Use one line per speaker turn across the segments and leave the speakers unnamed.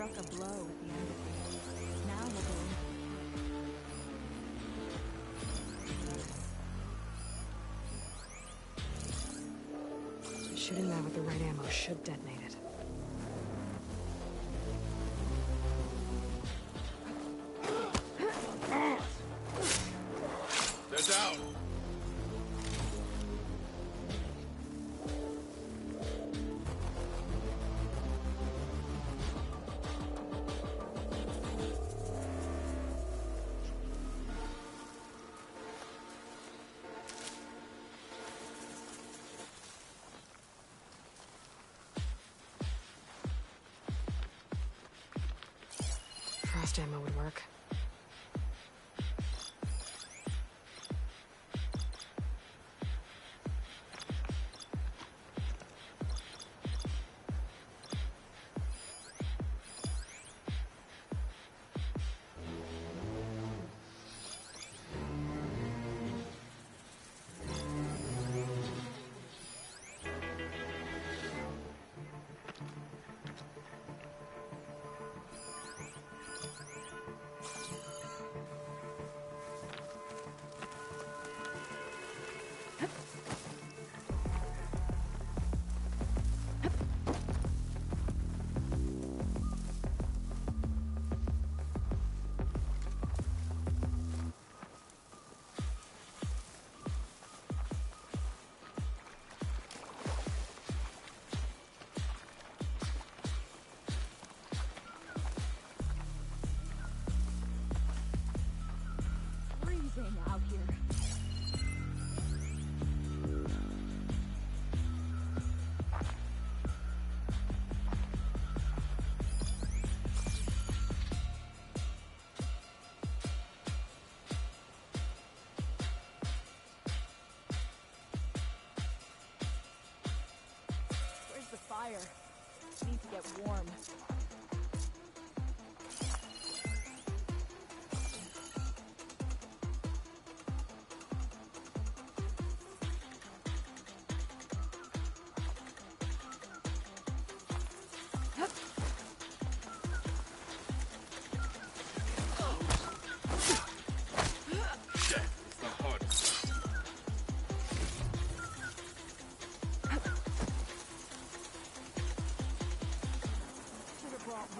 struck a blow at the end of it. Now we'll go in.
Shooting that with the right ammo should detonate it.
They're down!
Frost ammo would work.
Out here. Where's the fire? I need to get warm.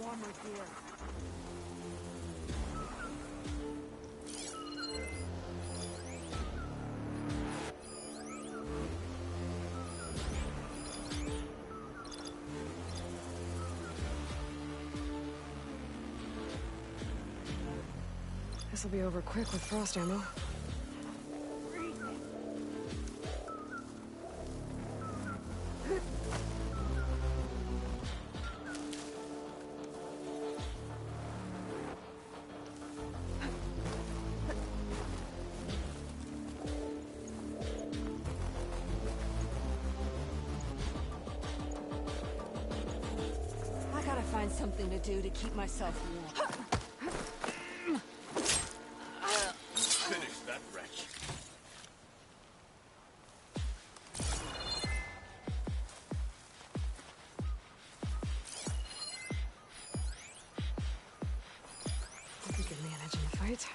Warmer gear.
This'll be over quick with frost ammo.
Find something to do to keep myself warm.
Finish that wretch.
You could give me an edge in the fight.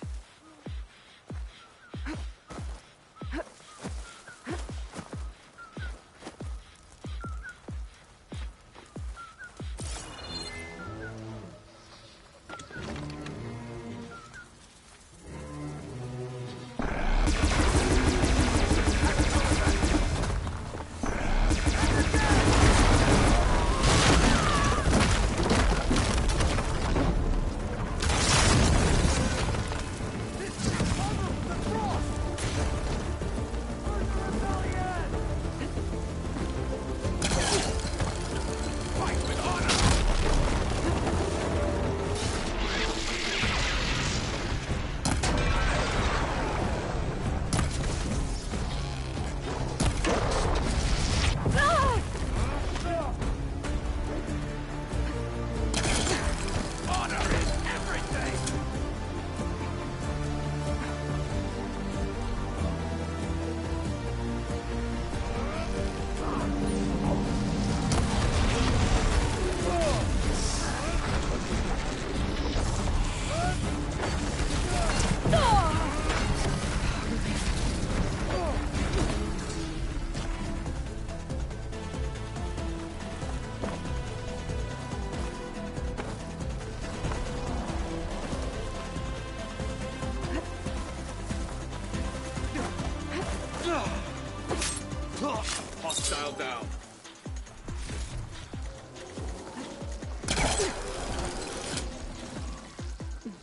down.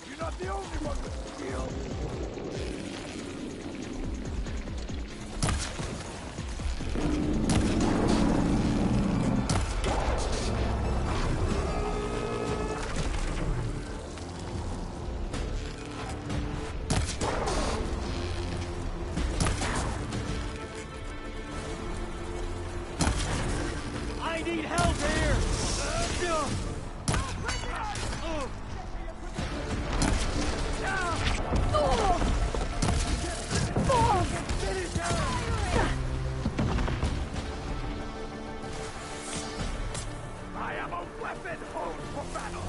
You're not the only one with skill.
I need help here!
I am a weapon honed for battle.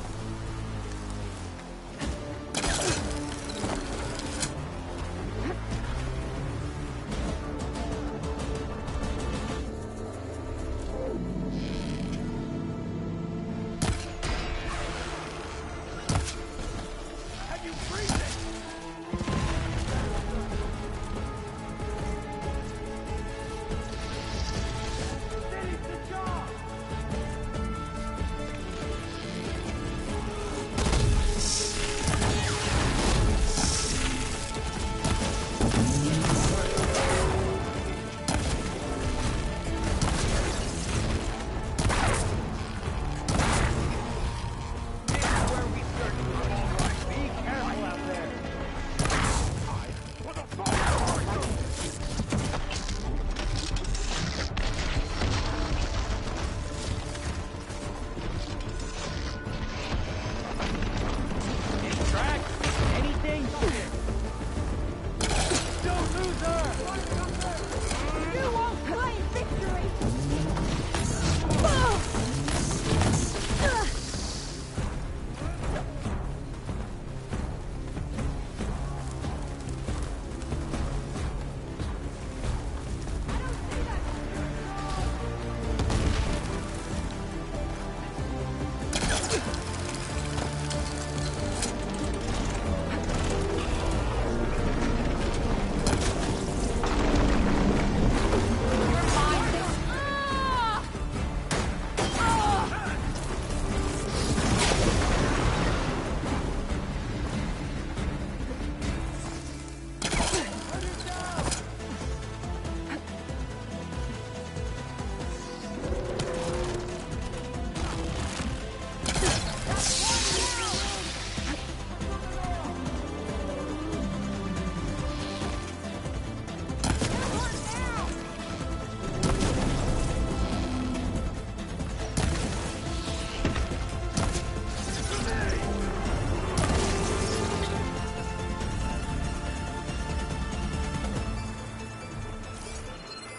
Can you breathe it? Finish the job!
Be careful out there!
For the fire!
Any track? Anything? Don't lose her!
You won't claim victory!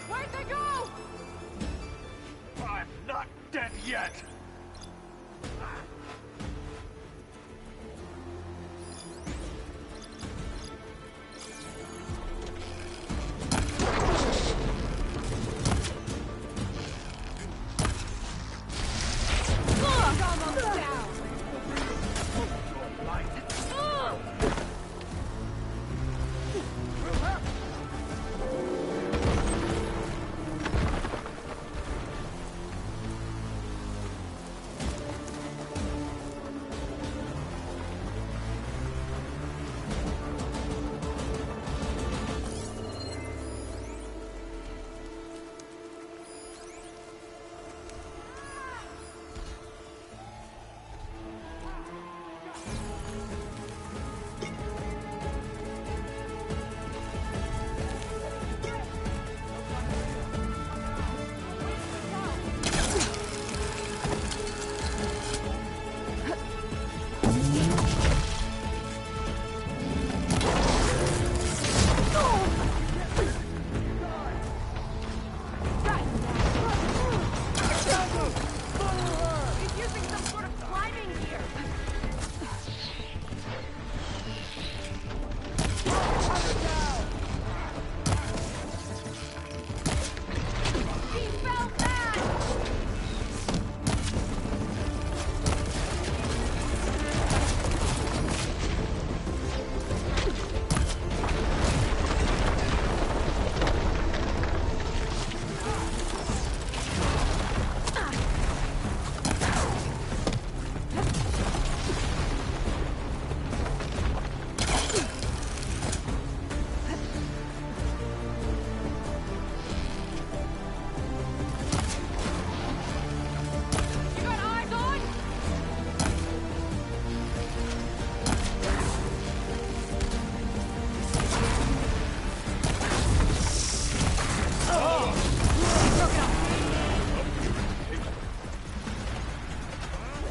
Where'd they go?
I'm not dead yet!
Almost down!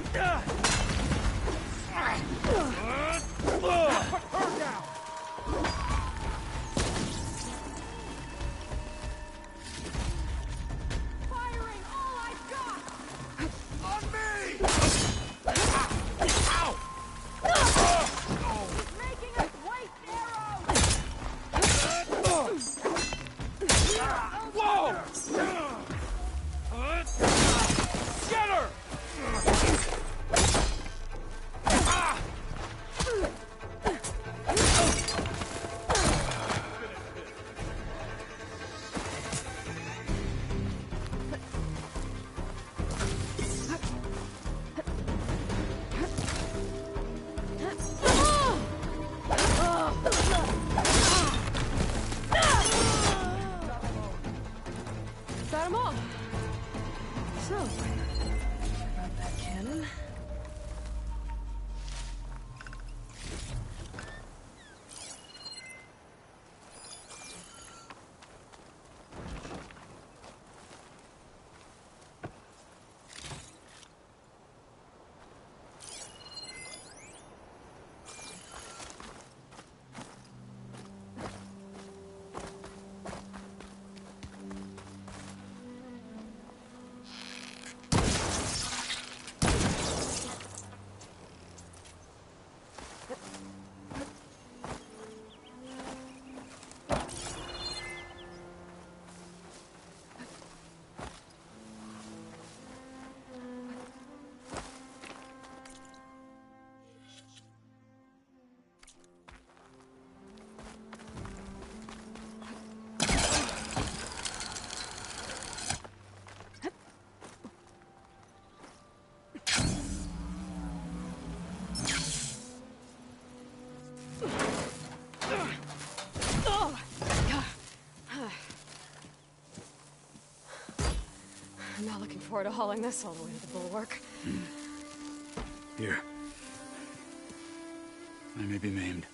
Firing all I've got!
On me!
He's making us waste arrows!
Whoa! Get her!
Got 'em all. So, about that cannon. I'm not looking forward to hauling this all the way to the bulwark.
Here. I may be maimed,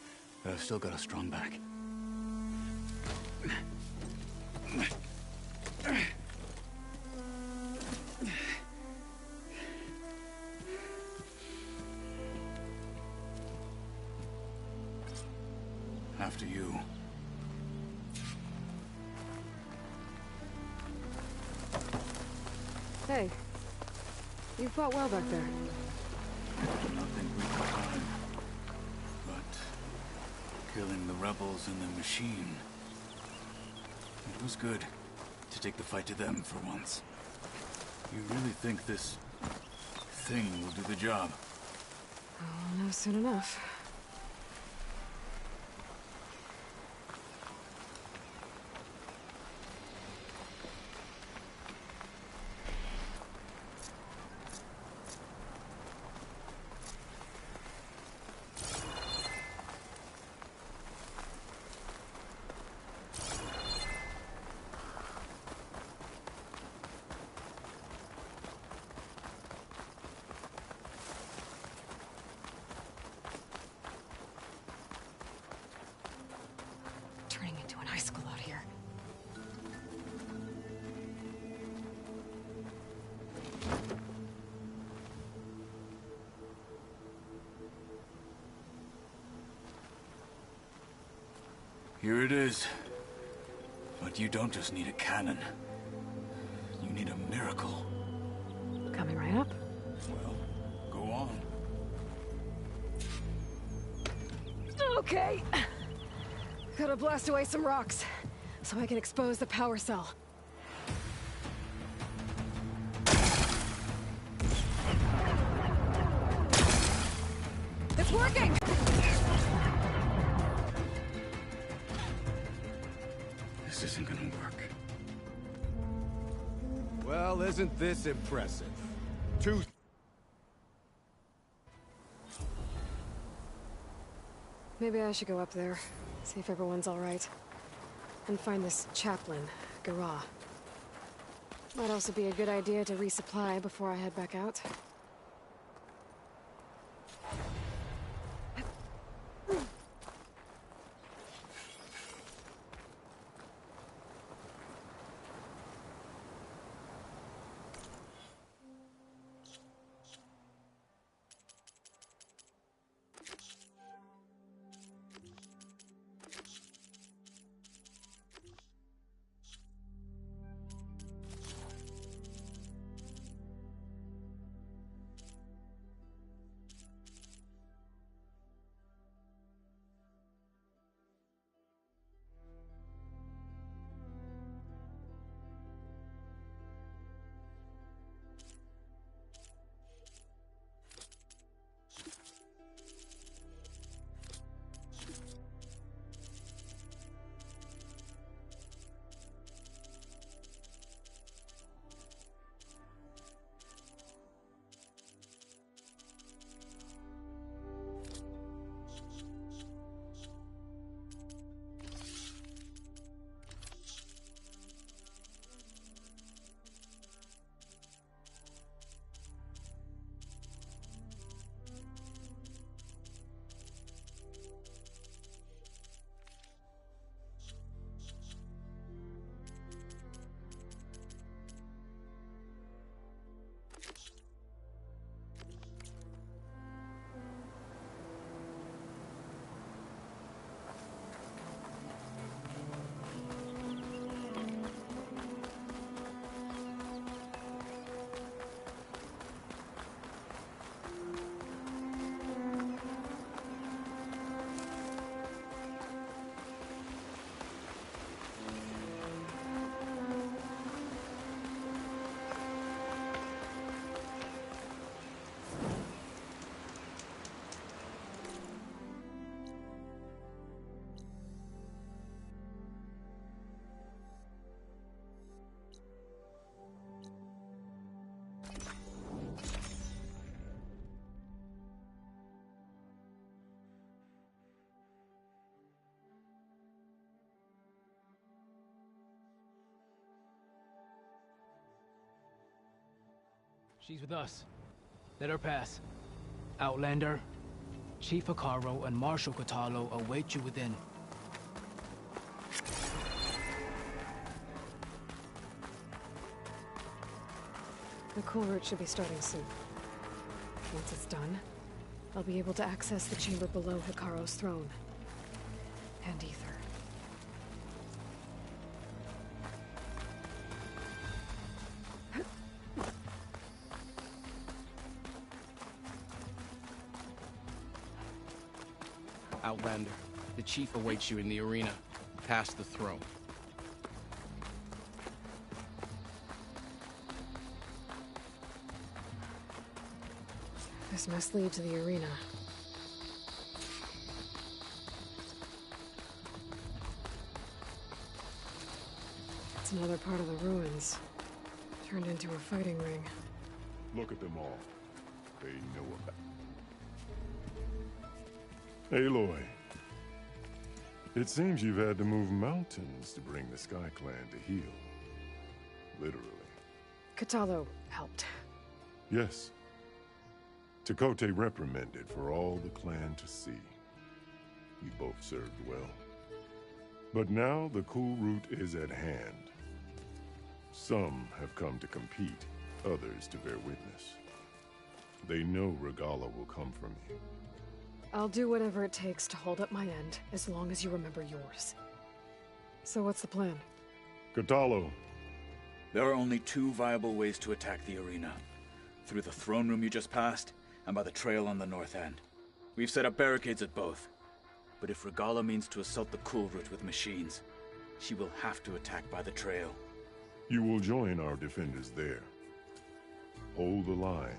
but I've still got a strong back. After you.
Hey, you fought well back there.
Nothing we could find. But killing the rebels and the machine. It was good to take the fight to them for once. You really think this thing will do the job?
I'll know soon enough. Turning into an high school out here.
Here it is. But you don't just need a cannon. You need a miracle.
Coming right up.
Well, go on.
Okay. Gotta blast away some rocks, so I can expose the power cell. It's working!
This isn't gonna work.
Well, isn't this impressive?
Maybe I should go up there, see if everyone's all right. And find this chaplain, Garah. Might also be a good idea to resupply before I head back out.
She's with us. Let her pass. Outlander, Chief Hekarro and Marshal Kotallo await you within.
The cool route should be starting soon. Once it's done, I'll be able to access the chamber below Hekarro's throne. And Ether.
Outlander, the chief awaits you in the arena, past the throne.
This must lead to the arena. It's another part of the ruins, turned into a fighting ring.
Look at them all. They know about. Aloy. It seems you've had to move mountains to bring the Sky Clan to heel. Literally.
Kotallo helped.
Yes. Tekotteh reprimanded for all the clan to see. We both served well. But now the cool route is at hand. Some have come to compete, others to bear witness. They know Regalla will come from you.
I'll do whatever it takes to hold up my end, as long as you remember yours. So what's the plan?
Kotallo.
There are only two viable ways to attack the arena. Through the throne room you just passed, and by the trail on the north end. We've set up barricades at both. But if Regalla means to assault the cool route with machines, she will have to attack by the trail.
You will join our defenders there. Hold the line,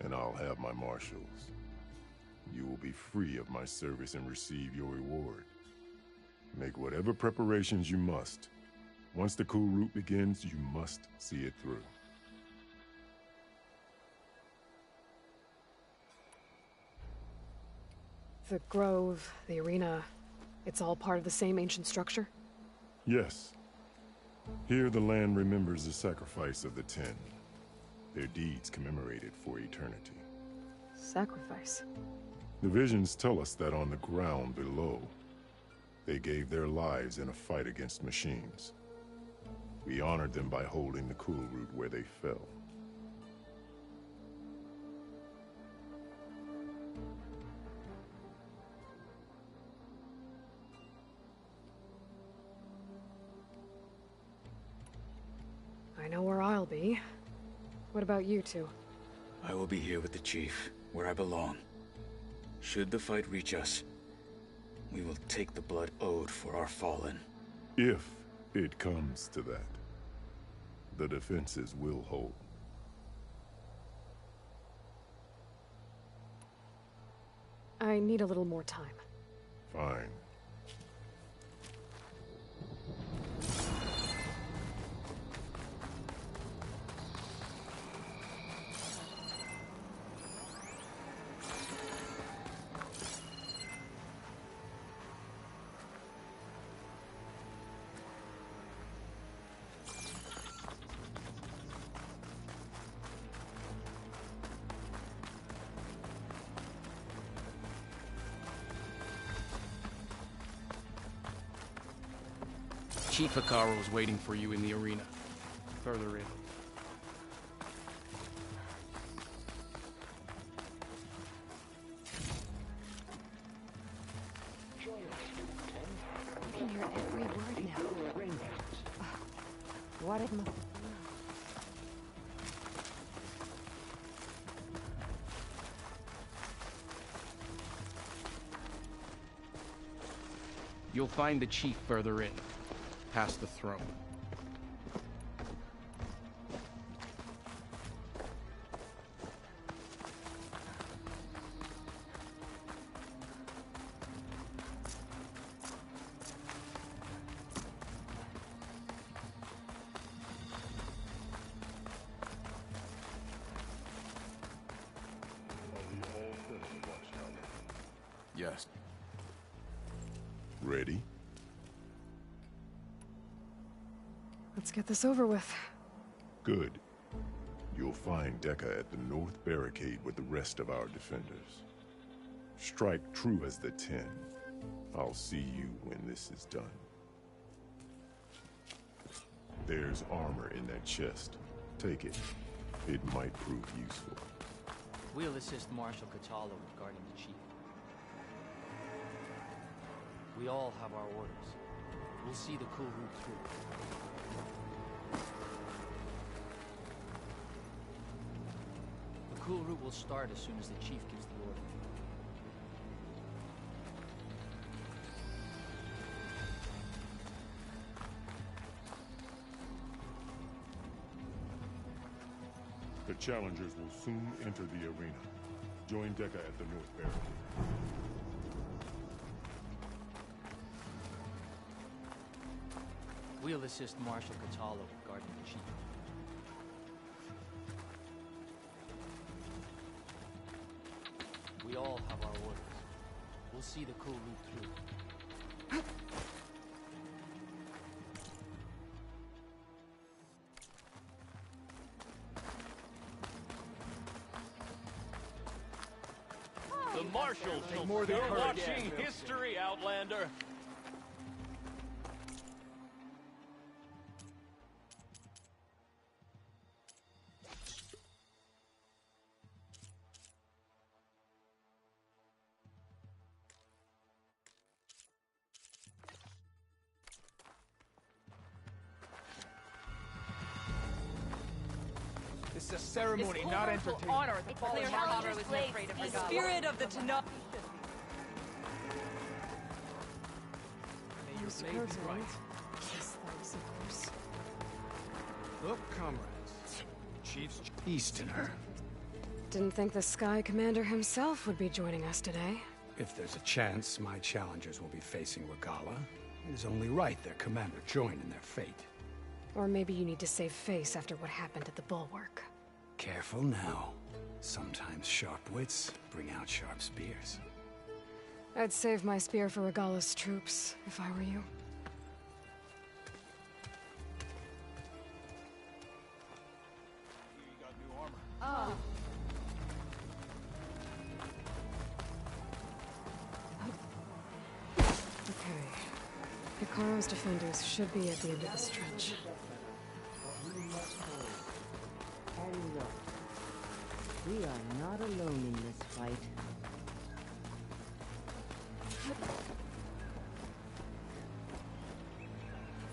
and I'll have my marshals. You will be free of my service and receive your reward. Make whatever preparations you must. Once the cool route begins, you must see it through.
The grove, the arena, it's all part of the same ancient structure?
Yes. Here the land remembers the sacrifice of the Ten. Their deeds commemorated for eternity.
Sacrifice?
The visions tell us that on the ground below, they gave their lives in a fight against machines. We honored them by holding the cool route where they fell.
I know where I'll be. What about you two?
I will be here with the chief, where I belong. Should the fight reach us, we will take the blood owed for our fallen.
If it comes to that, the defenses will hold.
I need a little more time.
Fine.
Chief Hekarro is waiting for you in the arena, further in.
I can hear every word now. What it must be.
You'll find the chief further in, past the throne.
Yes.
Ready?
Let's get this over with.
Good. You'll You'll find Dekka at the north barricade with the rest of our defenders. Strike true as the 10. I'll see you when this is done. There's armor in that chest. Take it. It might prove useful.
We'll assist Marshal Kotallo with guarding the chief. We all have our orders. We'll see the Cool Route through. The Cool Route will start as soon as the chief gives the order.
The challengers will soon enter the arena. Join Dekka at the north barricade.
We'll assist Marshal Kotallo with guarding the chief. We all have our orders. We'll see the Cool Route through.
The Marshals shall
more than
You're
courage.
watching history, Outlander.
This is a ceremony, not entertainment.
Honor the fallen Challenger's slaves, the spirit of the Tenakth.
May your
This
blade be
curtain.
bright.
Yes, thanks, of course.
Look, comrades. Chief's Easterner.
Didn't think the Sky Commander himself would be joining us today.
If there's a chance my challengers will be facing Regalla, it is only right their commander join in their fate.
Or maybe you need to save face after what happened at the Bulwark.
Careful now. Sometimes sharp wits bring out sharp spears.
I'd save my spear for Regalla's troops, if I were you.
You got new armor.
Okay. Hikaru's defenders should be at the end of the stretch.
And look, we are not alone in this fight.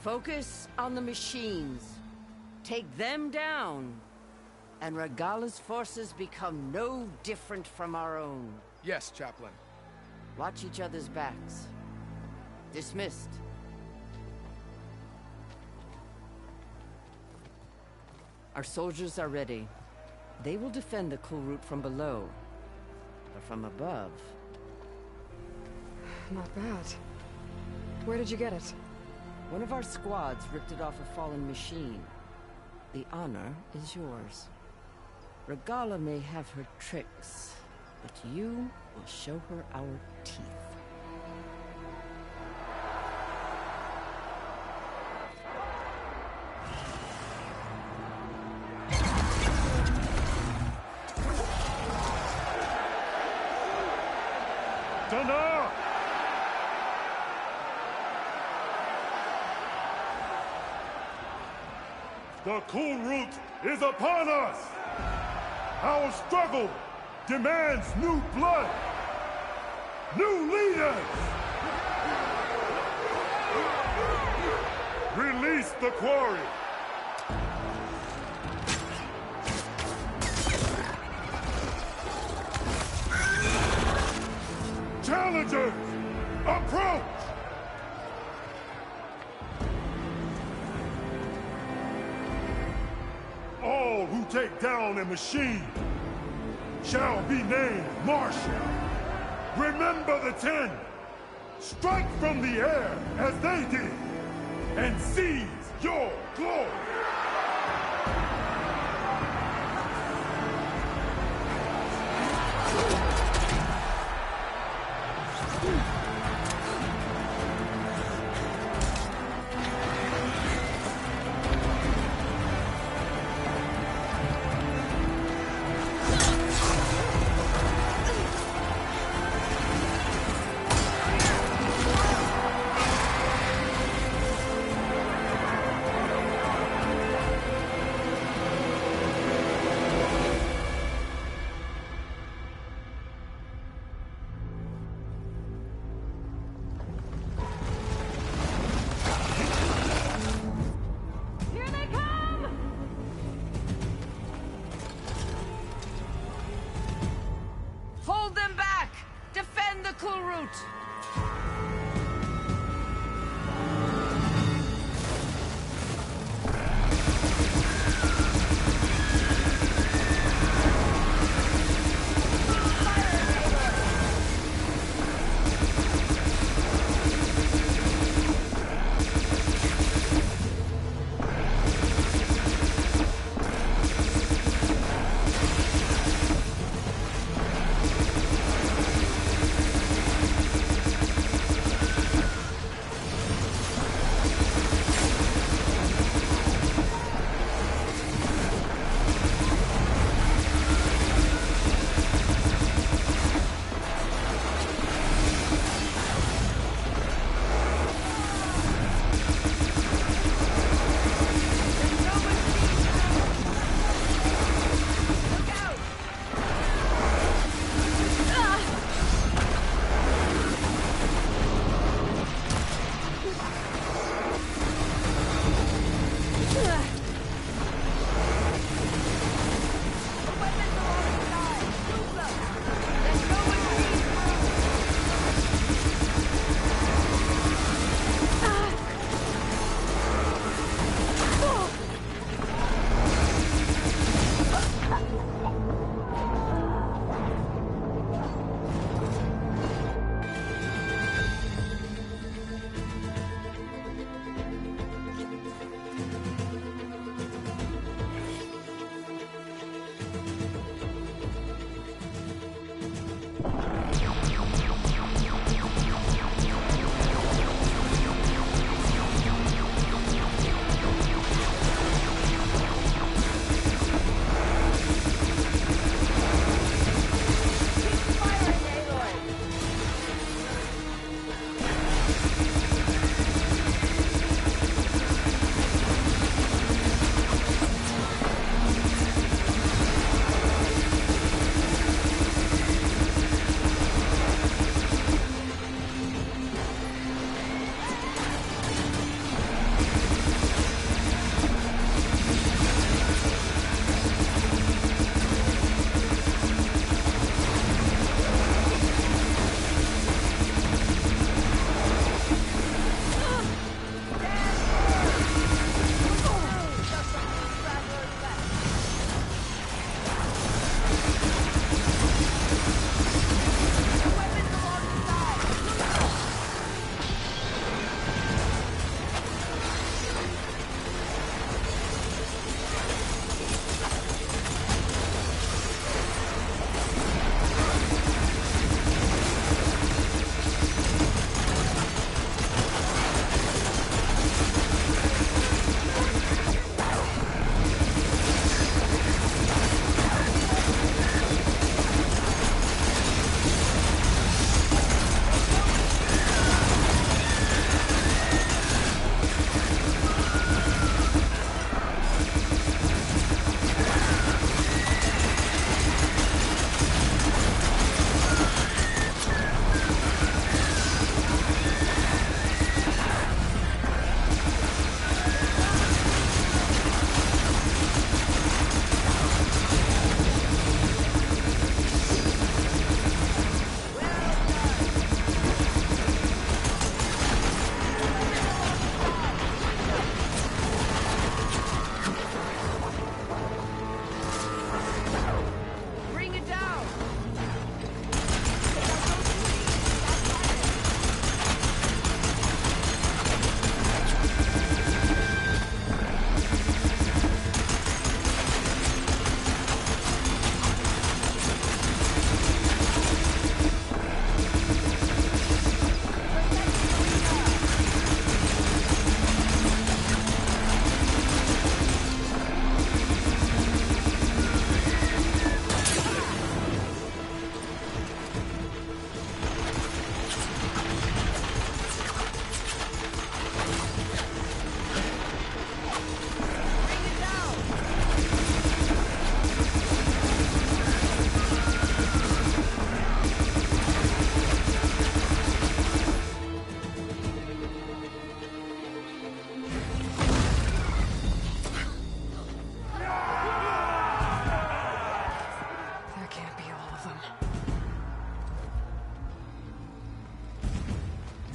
Focus on the machines. Take them down, and Regalla's forces become no different from our own.
Yes, Chaplain.
Watch each other's backs. Dismissed. Our soldiers are ready. They will defend the Cool Route from below. But from above...
Not bad. Where did you get it?
One of our squads ripped it off a fallen machine. The honor is yours. Regalla may have her tricks, but you will show her our teeth.
Dana! The Cool Route is upon us! Our struggle demands new blood! New leaders! Release the quarry! Challengers, approach! All who take down a machine shall be named Marshal. Remember the 10. Strike from the air as they did, and seize your glory!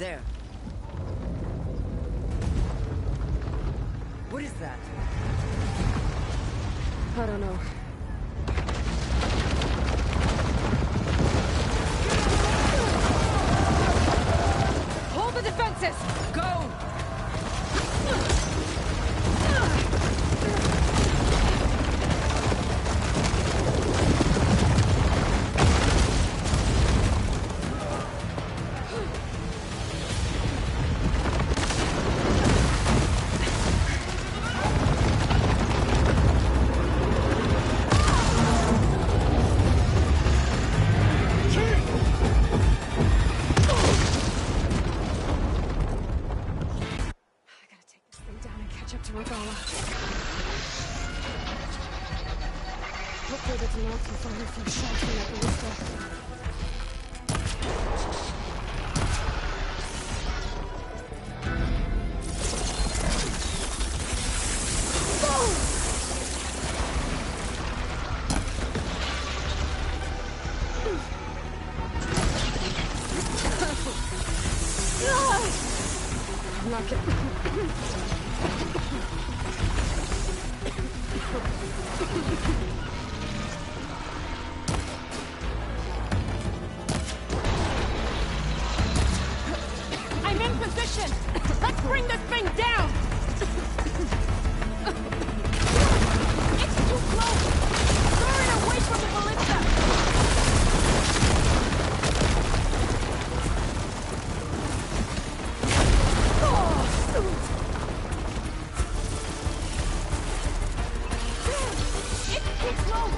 There. What is that?
I don't know. Hold the defenses!
Go!
Hopefully that's enough to fire a few shots from that ballista. I'm not kidding.
I'm in position! Let's bring this thing down! It's too close! Lure it away from the ballista! It's too close!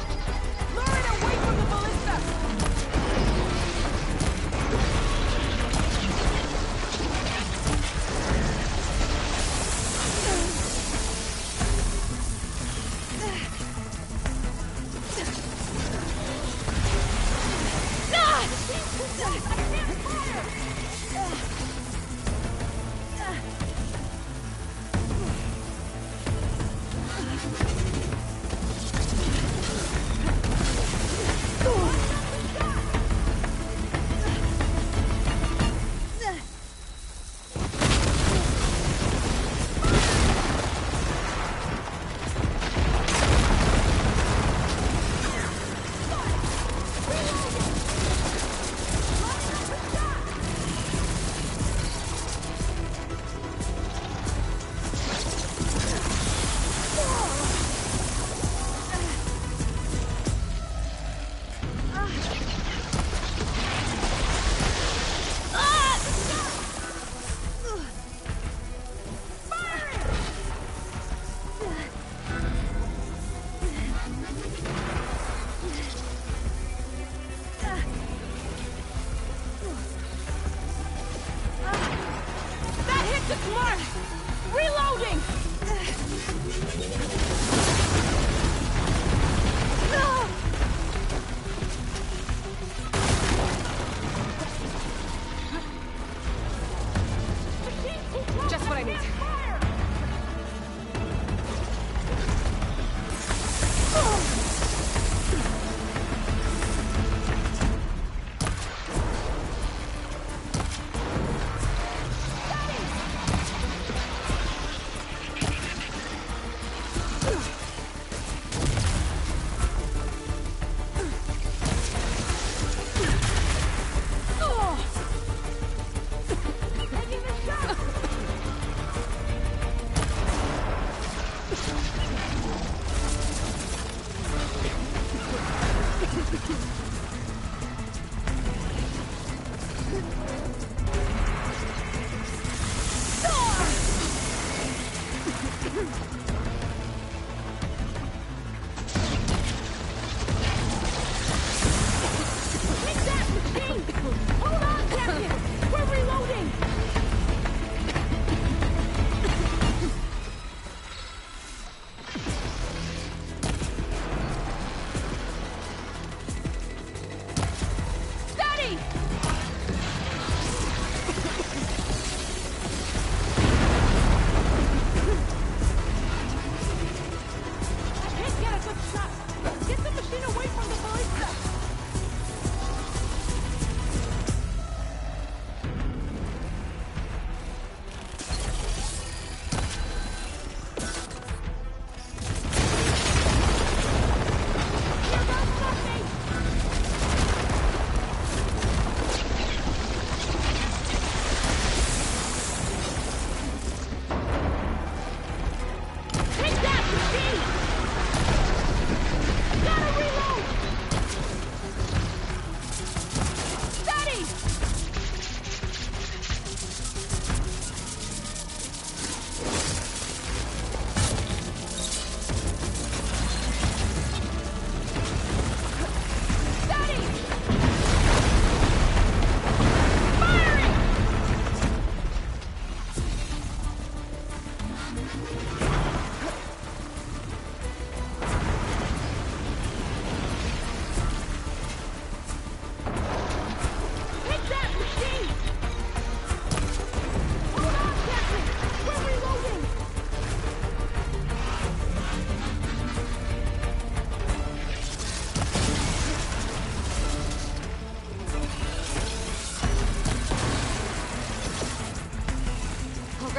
Lure it away from the ballista! That hit the mark! Reloading!
Just what I need.
Hold on, Captain! We're reloading!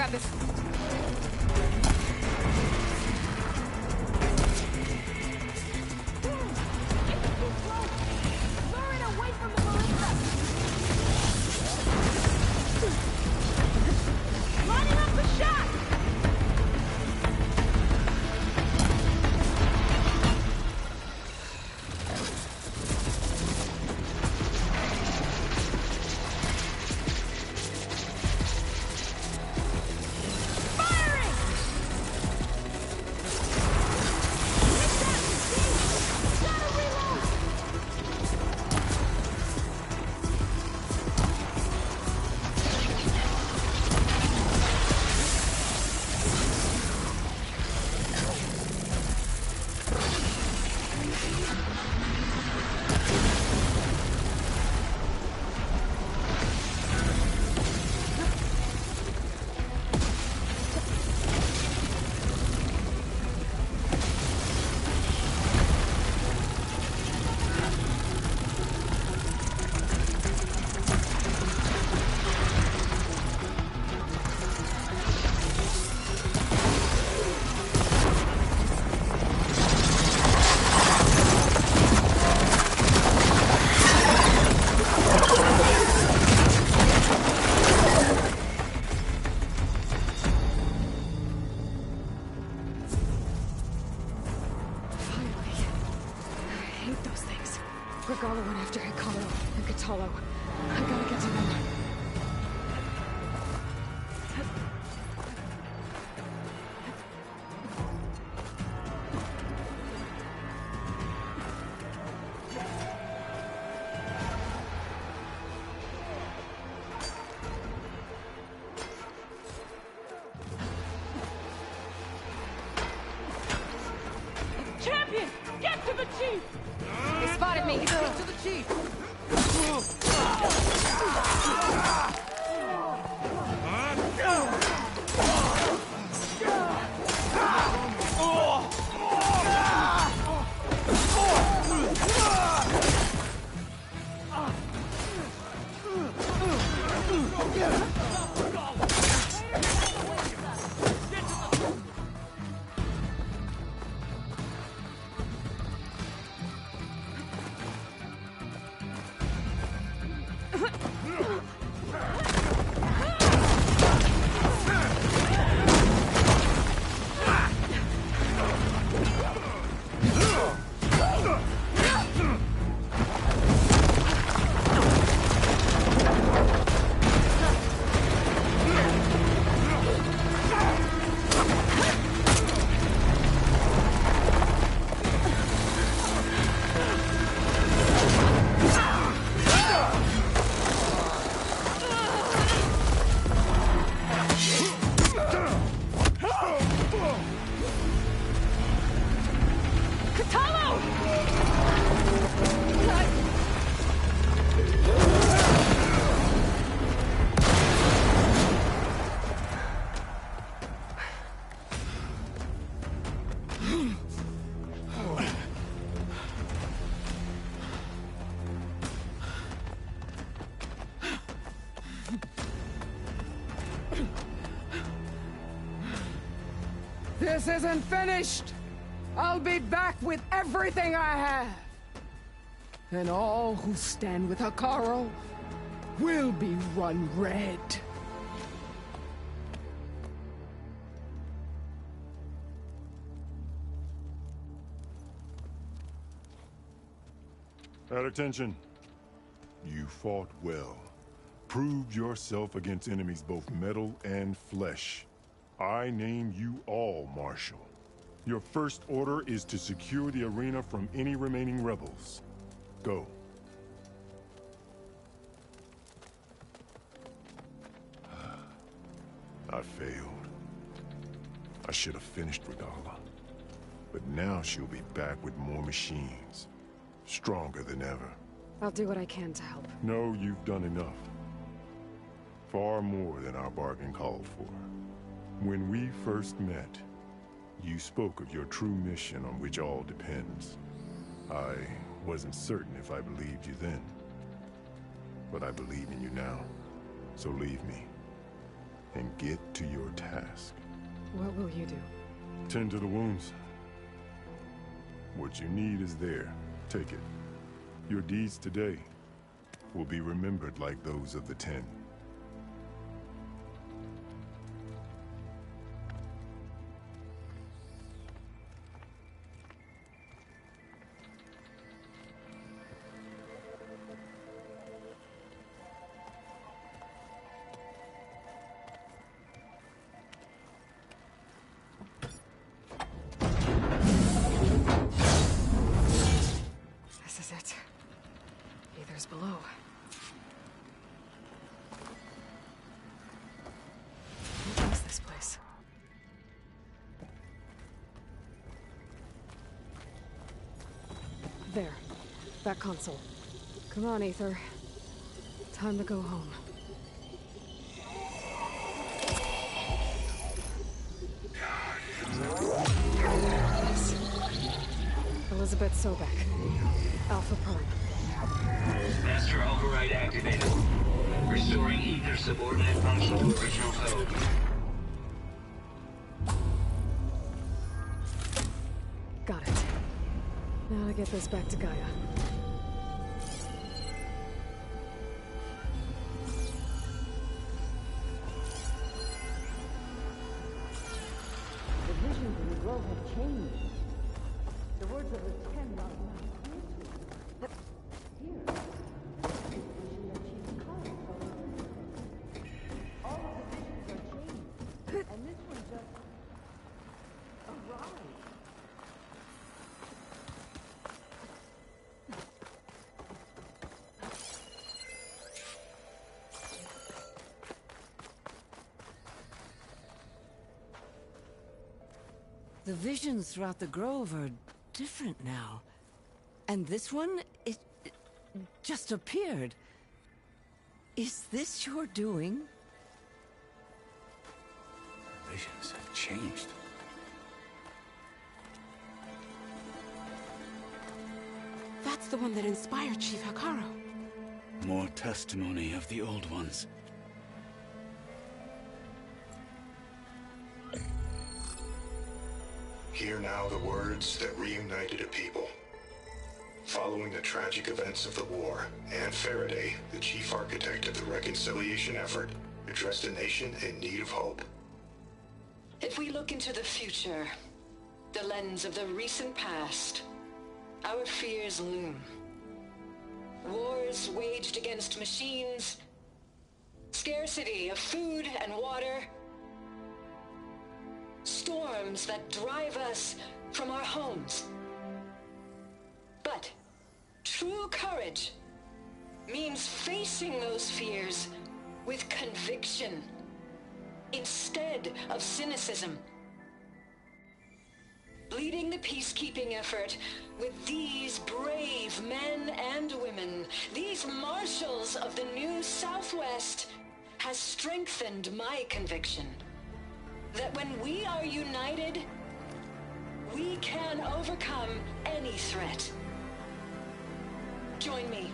got this.
Lining up the shot!
Regala went after Hikaru and Kotallo. I gotta get to them.
Champion! Get to the chief!
They spotted me!
Get to the chief!
This isn't finished! I'll be back with everything I have! And all who stand with Hikaru will be run red.
At attention. You fought well. Proved yourself against enemies both metal and flesh. I name you all Marshal. Your first order is to secure the arena from any remaining rebels. Go. I failed. I should have finished Regala. But now she'll be back with more machines. Stronger than ever.
I'll do what I can to help.
No, you've done enough. Far more than our bargain called for. When we first met, you spoke of your true mission on which all depends. I wasn't certain if I believed you then. But I believe in you now. So leave me. and get to your task.
What will you do?
Tend to the wounds. What you need is there. Take it. Your deeds today will be remembered like those of the 10.
This is it. Aether's below. What is this place? There. That console. Come on, Aether. Time to go home. Elizabeth Sobek. Alpha Prime.
Master override activated. Restoring Aether subordinate function to original code.
Got it. Now to get this back to Gaia.
The visions in the grove have changed. The words of the 10 are now clear to me. But here, the vision that Chief Kyle told. All of the visions are changed, and this one just arrived. The visions throughout the grove are different now. And this one, it just appeared. Is this your doing?
Visions have changed.
That's the one that inspired Chief Hekarro.
More testimony of the old ones.
Hear now the words that reunited a people. Following the tragic events of the war, Anne Faraday, the chief architect of the reconciliation effort, addressed a nation in need of hope.
If we look into the future, the lens of the recent past, our fears loom. Wars waged against machines, scarcity of food and water, storms that drive us from our homes. But true courage means facing those fears with conviction instead of cynicism. Leading the peacekeeping effort with these brave men and women, these marshals of the new Southwest, has strengthened my conviction that when we are united, we can overcome any threat. Join me.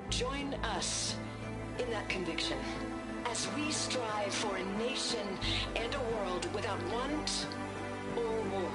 Join us in that conviction as we strive for a nation and a world without want or war.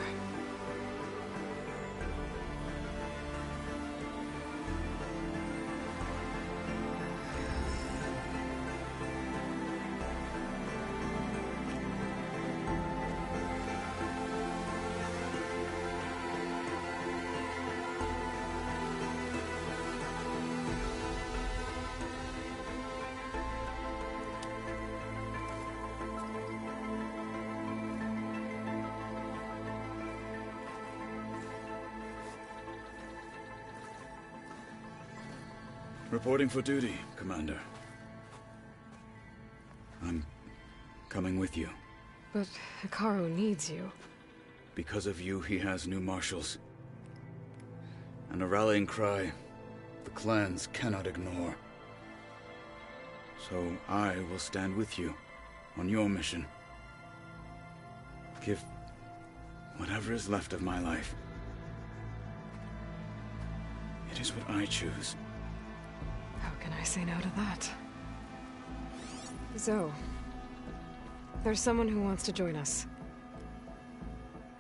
Reporting for duty, Commander. I'm coming with you.
But Hekarro needs you.
Because of you, he has new marshals. And a rallying cry the clans cannot ignore. So I will stand with you on your mission. Give whatever is left of my life. It is what I choose.
How can I say no to that? Zoe, There's someone who wants to join us.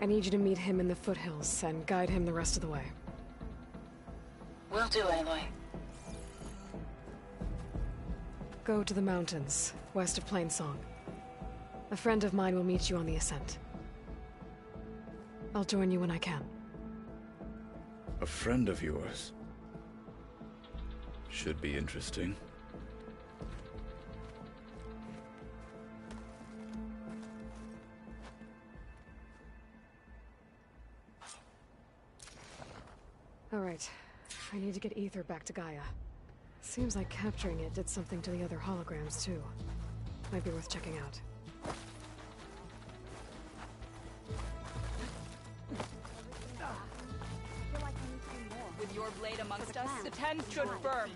I need you to meet him in the foothills and guide him the rest of the way.
Will do, Aloy.
Go to the mountains, west of Plainsong. A friend of mine will meet you on the ascent. I'll join you when I can.
A friend of yours? Should be interesting.
All right. I need to get Ether back to Gaia. Seems like capturing it did something to the other holograms, too. Might be worth checking out.
With your blade amongst us, the Ten stood firm.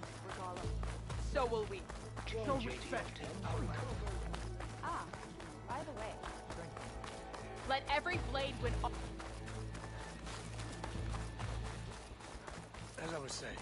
So will we.
So respect.
Ah, by the way. Let every blade win.
As I was saying.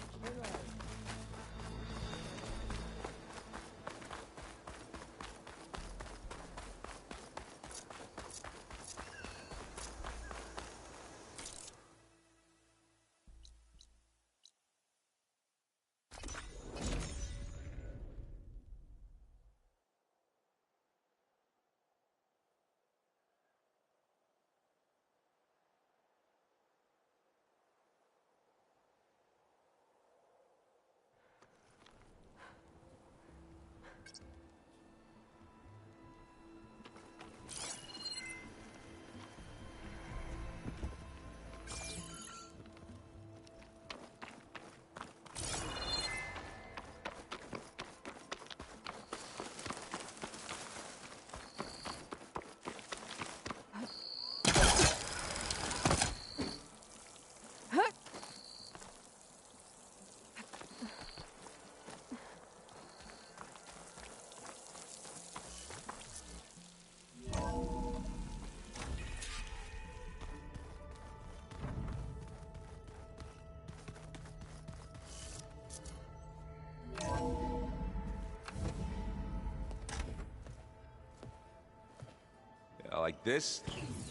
Like this?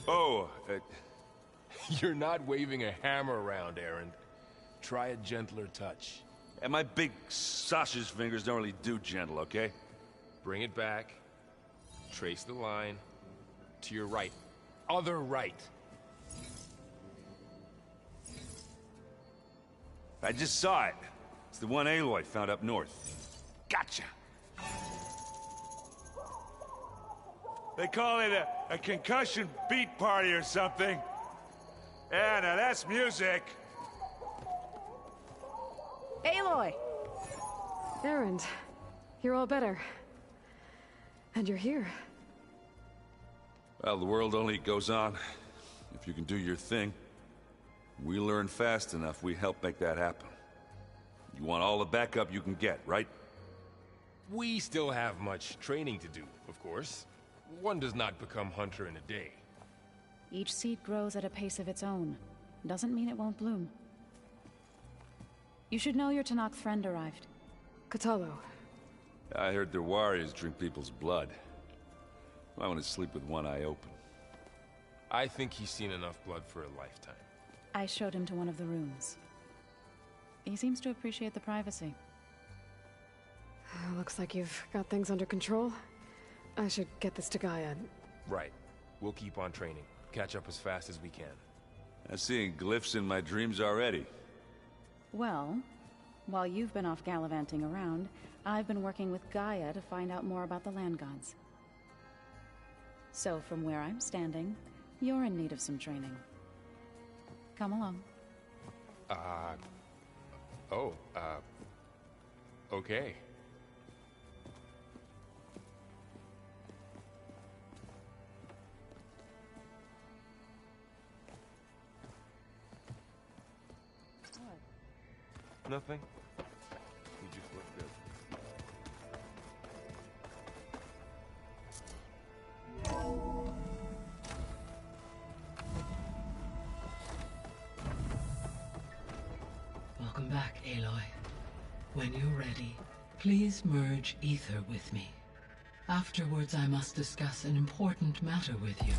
Oh, you're not waving a hammer around, Erend. Try a gentler touch.
And my big sausage fingers don't really do gentle, okay?
Bring it back. Trace the line. To your right. Other right.
I just saw it. It's the one Aloy found up north. Gotcha! They call it a concussion beat party or something. Yeah, now that's music.
Aloy! Erend, you're all better. And you're here.
Well, the world only goes on if you can do your thing. We learn fast enough, we help make that happen. You want all the backup you can get, right?
We still have much training to do, of course. One does not become hunter in a day.
Each seed grows at a pace of its own. Doesn't mean it won't bloom. You should know your Tenakth friend arrived.
Kotallo.
I heard their warriors drink people's blood. I want to sleep with one eye open.
I think he's seen enough blood for a lifetime.
I showed him to one of the rooms. He seems to appreciate the privacy.
Looks like you've got things under control. I should get this to Gaia.
Right. We'll keep on training. Catch up as fast as we can.
I'm seeing glyphs in my dreams already.
Well, while you've been off gallivanting around, I've been working with Gaia to find out more about the land gods. So from where I'm standing, you're in need of some training. Come along.
Okay. Nothing. You just look good.
Welcome back, Aloy. When you're ready, please merge Ether with me. Afterwards, I must discuss an important matter with you.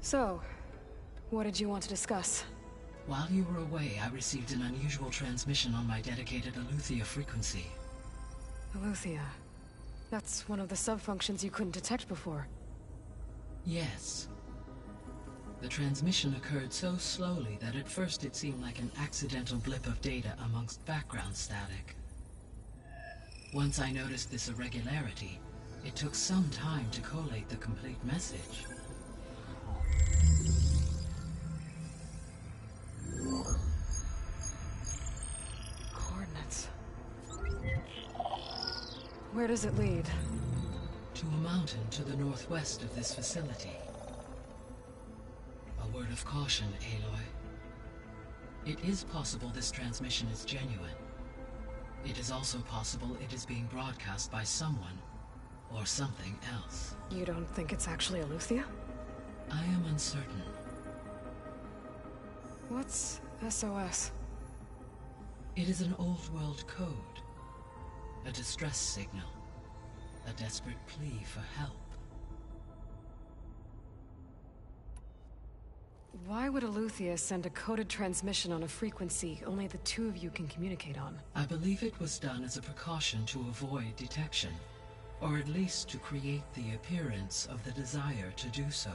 So, what did you want to discuss?
While you were away, I received an unusual transmission on my dedicated Eleuthia frequency.
Eleuthia. That's one of the sub-functions you couldn't detect before.
Yes. The transmission occurred so slowly that at first it seemed like an accidental blip of data amongst background static. Once I noticed this irregularity, it took some time to collate the complete message.
Coordinates. Where does it lead?
To a mountain to the northwest of this facility. A word of caution, Aloy. It is possible this transmission is genuine. It is also possible it is being broadcast by someone or something else.
You don't think it's actually Eleuthia?
I am uncertain.
What's SOS?
It is an old-world code. A distress signal. A desperate plea for help.
Why would Eleuthia send a coded transmission on a frequency only the two of you can communicate on?
I believe it was done as a precaution to avoid detection, or at least to create the appearance of the desire to do so.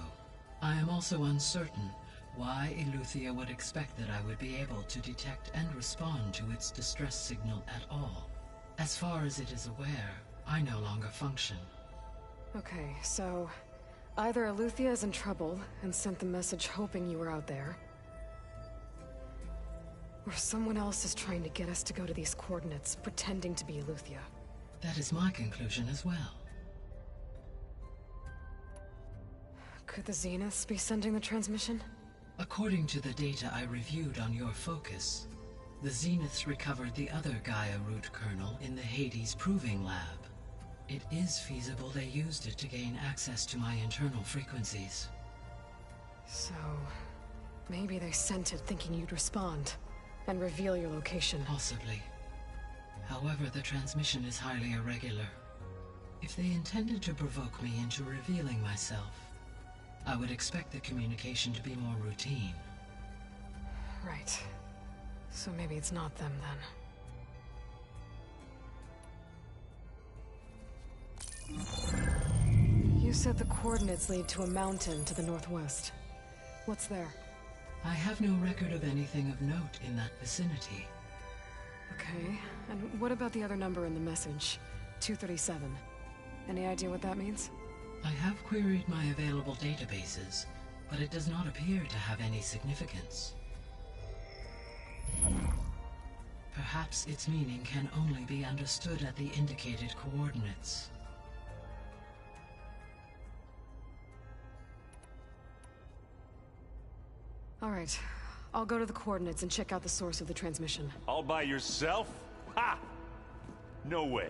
I am also uncertain why Eleuthia would expect that I would be able to detect and respond to its distress signal at all. As far as it is aware, I no longer function.
Okay, so either Eleuthia is in trouble and sent the message hoping you were out there, or someone else is trying to get us to go to these coordinates, pretending to be Eleuthia.
That is my conclusion as well.
Could the Zeniths be sending the transmission?
According to the data I reviewed on your focus, the Zeniths recovered the other Gaia root kernel in the Hades Proving Lab. It is feasible they used it to gain access to my internal frequencies.
So, maybe they sent it thinking you'd respond and reveal your location.
Possibly. However, the transmission is highly irregular. If they intended to provoke me into revealing myself, I would expect the communication to be more routine.
Right. So maybe it's not them then. You said the coordinates lead to a mountain to the northwest. What's there?
I have no record of anything of note in that vicinity.
Okay, and what about the other number in the message? 237. Any idea what that means?
I have queried my available databases, but it does not appear to have any significance. Perhaps its meaning can only be understood at the indicated coordinates.
All right, I'll go to the coordinates and check out the source of the transmission.
All by yourself? Ha! No way.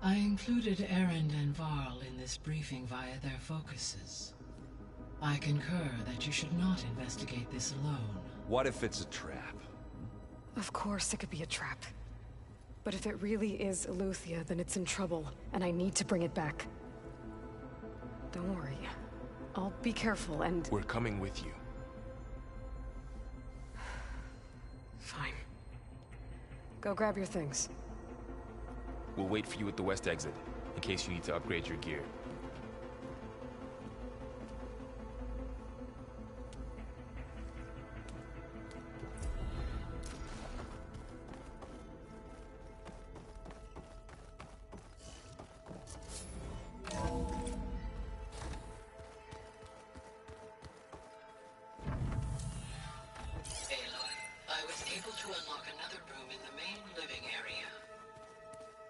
I included Erend and Varl in this briefing via their focuses. I concur that you should not investigate this alone.
What if it's a trap?
Of course it could be a trap. But if it really is Eleuthia, then it's in trouble, and I need to bring it back. Don't worry. I'll be careful and...
We're coming with you.
Fine. Go grab your things.
We'll wait for you at the west exit, in case you need to upgrade your gear.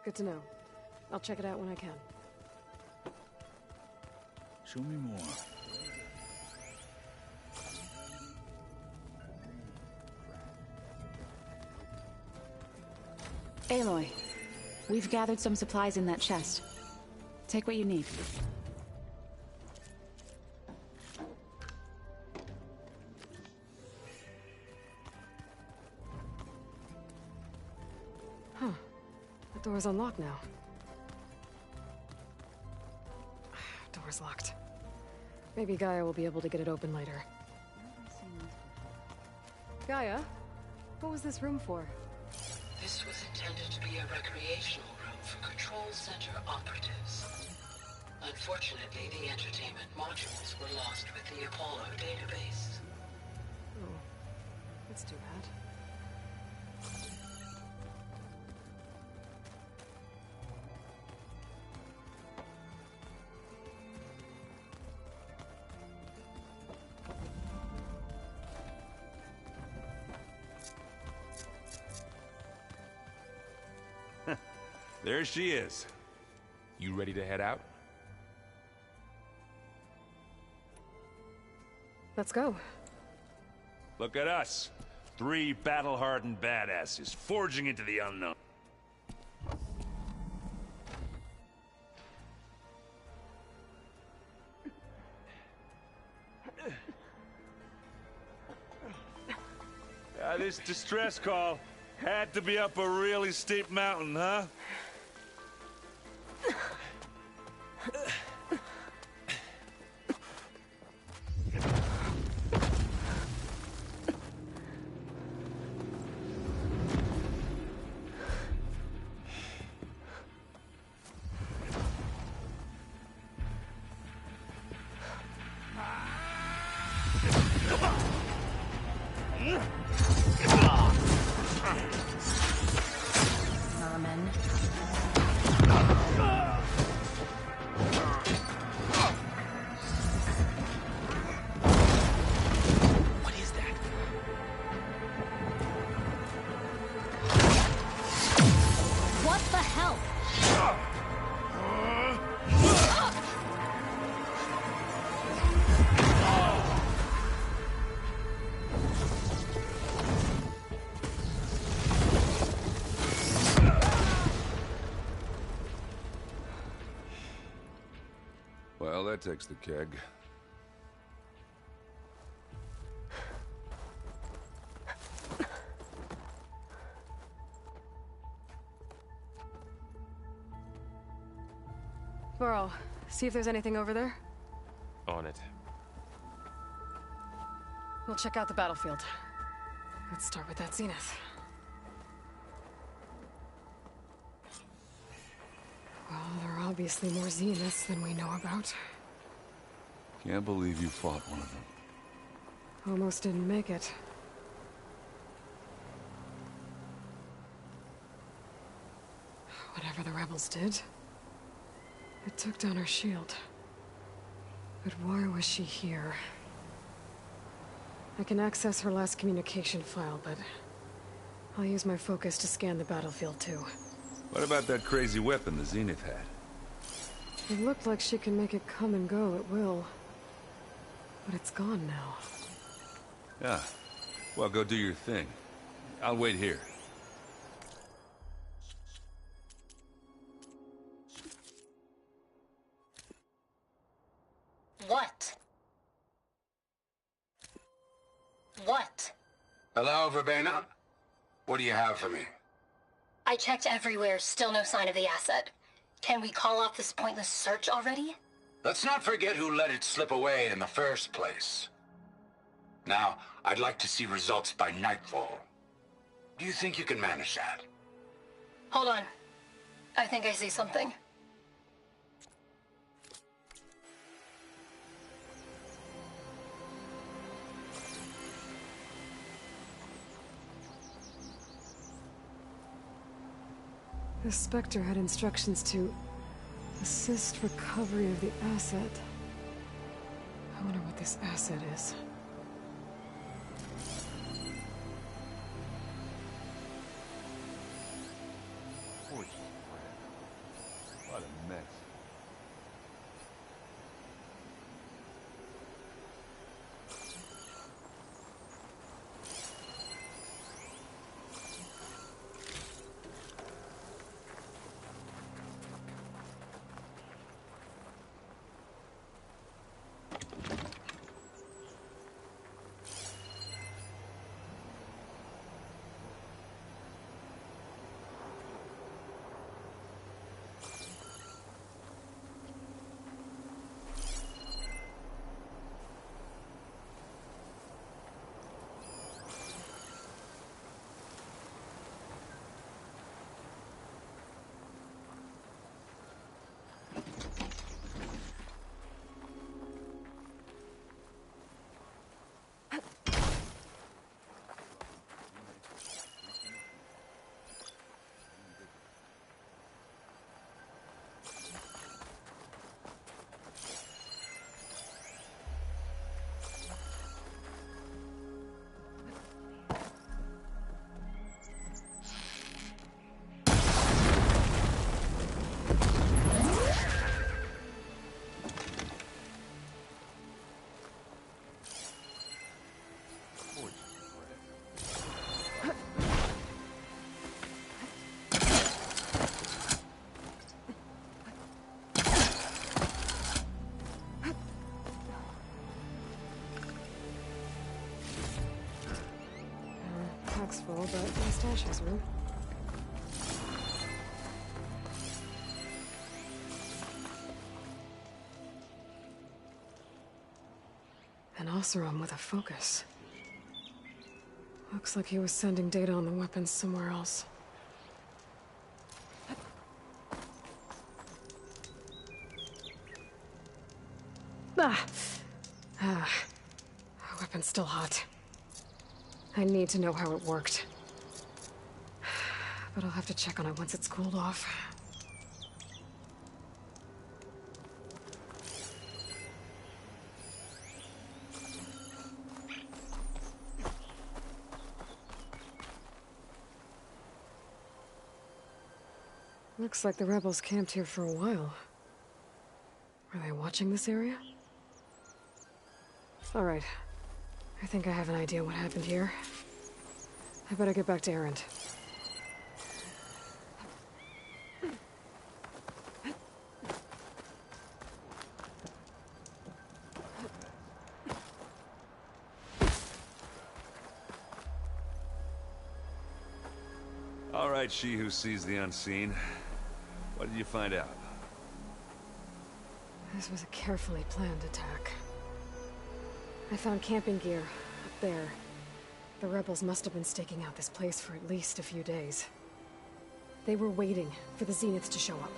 Good to know. I'll check it out when I can.
Show me more.
Aloy, We've gathered some supplies in that chest. Take what you need.
Huh. The door's unlocked now. Door's locked. Maybe Gaia will be able to get it open later. Gaia? What was this room for?
This was intended to be a recreational room for Control Center operatives. Unfortunately, the entertainment modules were lost with the Apollo database.
Oh, that's too bad.
There she is.
You ready to head out?
Let's go.
Look at us. 3 battle-hardened badasses forging into the unknown. This distress call had to be up a really steep mountain, huh? Well, that takes the keg.
Varl, see if there's anything over there.
On it.
We'll check out the battlefield. Let's start with that Zenith. Well, there are obviously more Zeniths than we know about.
Can't believe you fought one of them.
Almost didn't make it. Whatever the rebels did, it took down her shield. But why was she here? I can access her last communication file, but I'll use my focus to scan the battlefield too.
What about that crazy weapon the Zenith had?
It looked like she can make it come and go at will. But it's gone now.
Yeah. Well, go do your thing. I'll wait here.
What? What?
Hello, Verbena? What do you have for me?
I checked everywhere, still no sign of the asset. Can we call off this pointless search already?
Let's not forget who let it slip away in the first place. Now, I'd like to see results by nightfall. Do you think you can manage that?
Hold on. I think I see something.
The Spectre had instructions to assist recovery of the asset. I wonder what this asset is.
Holy crap. What a mess.
backpack's full, but my stash has room. An Oseram with a focus. Looks like he was sending data on the weapons somewhere else. Weapon's still hot. I need to know how it worked. But I'll have to check on it once it's cooled off. Looks like the rebels camped here for a while. Are they watching this area? All right. I think I have an idea what happened here. I better get back to Erend.
All right, she who sees the unseen. What did you find out?
This was a carefully planned attack. I found camping gear up there. The rebels must have been staking out this place for at least a few days. They were waiting for the Zeniths to show up.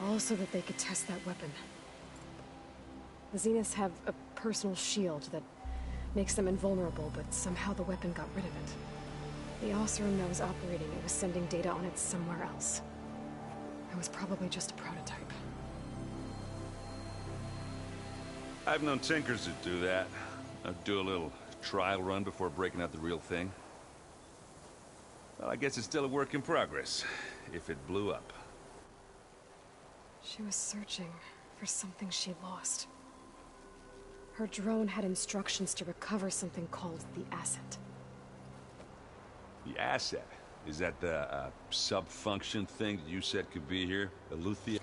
All so that they could test that weapon. The Zeniths have a personal shield that makes them invulnerable, but somehow the weapon got rid of it. The Oseram that was operating it was sending data on it somewhere else. It was probably just a prototype.
I've known tinkers that do that. I'd do a little trial run before breaking out the real thing. Well, I guess it's still a work in progress, if it blew up.
She was searching for something she lost. Her drone had instructions to recover something called the Asset.
The Asset? Is that the sub-function thing that you said could be here? Eleuthia?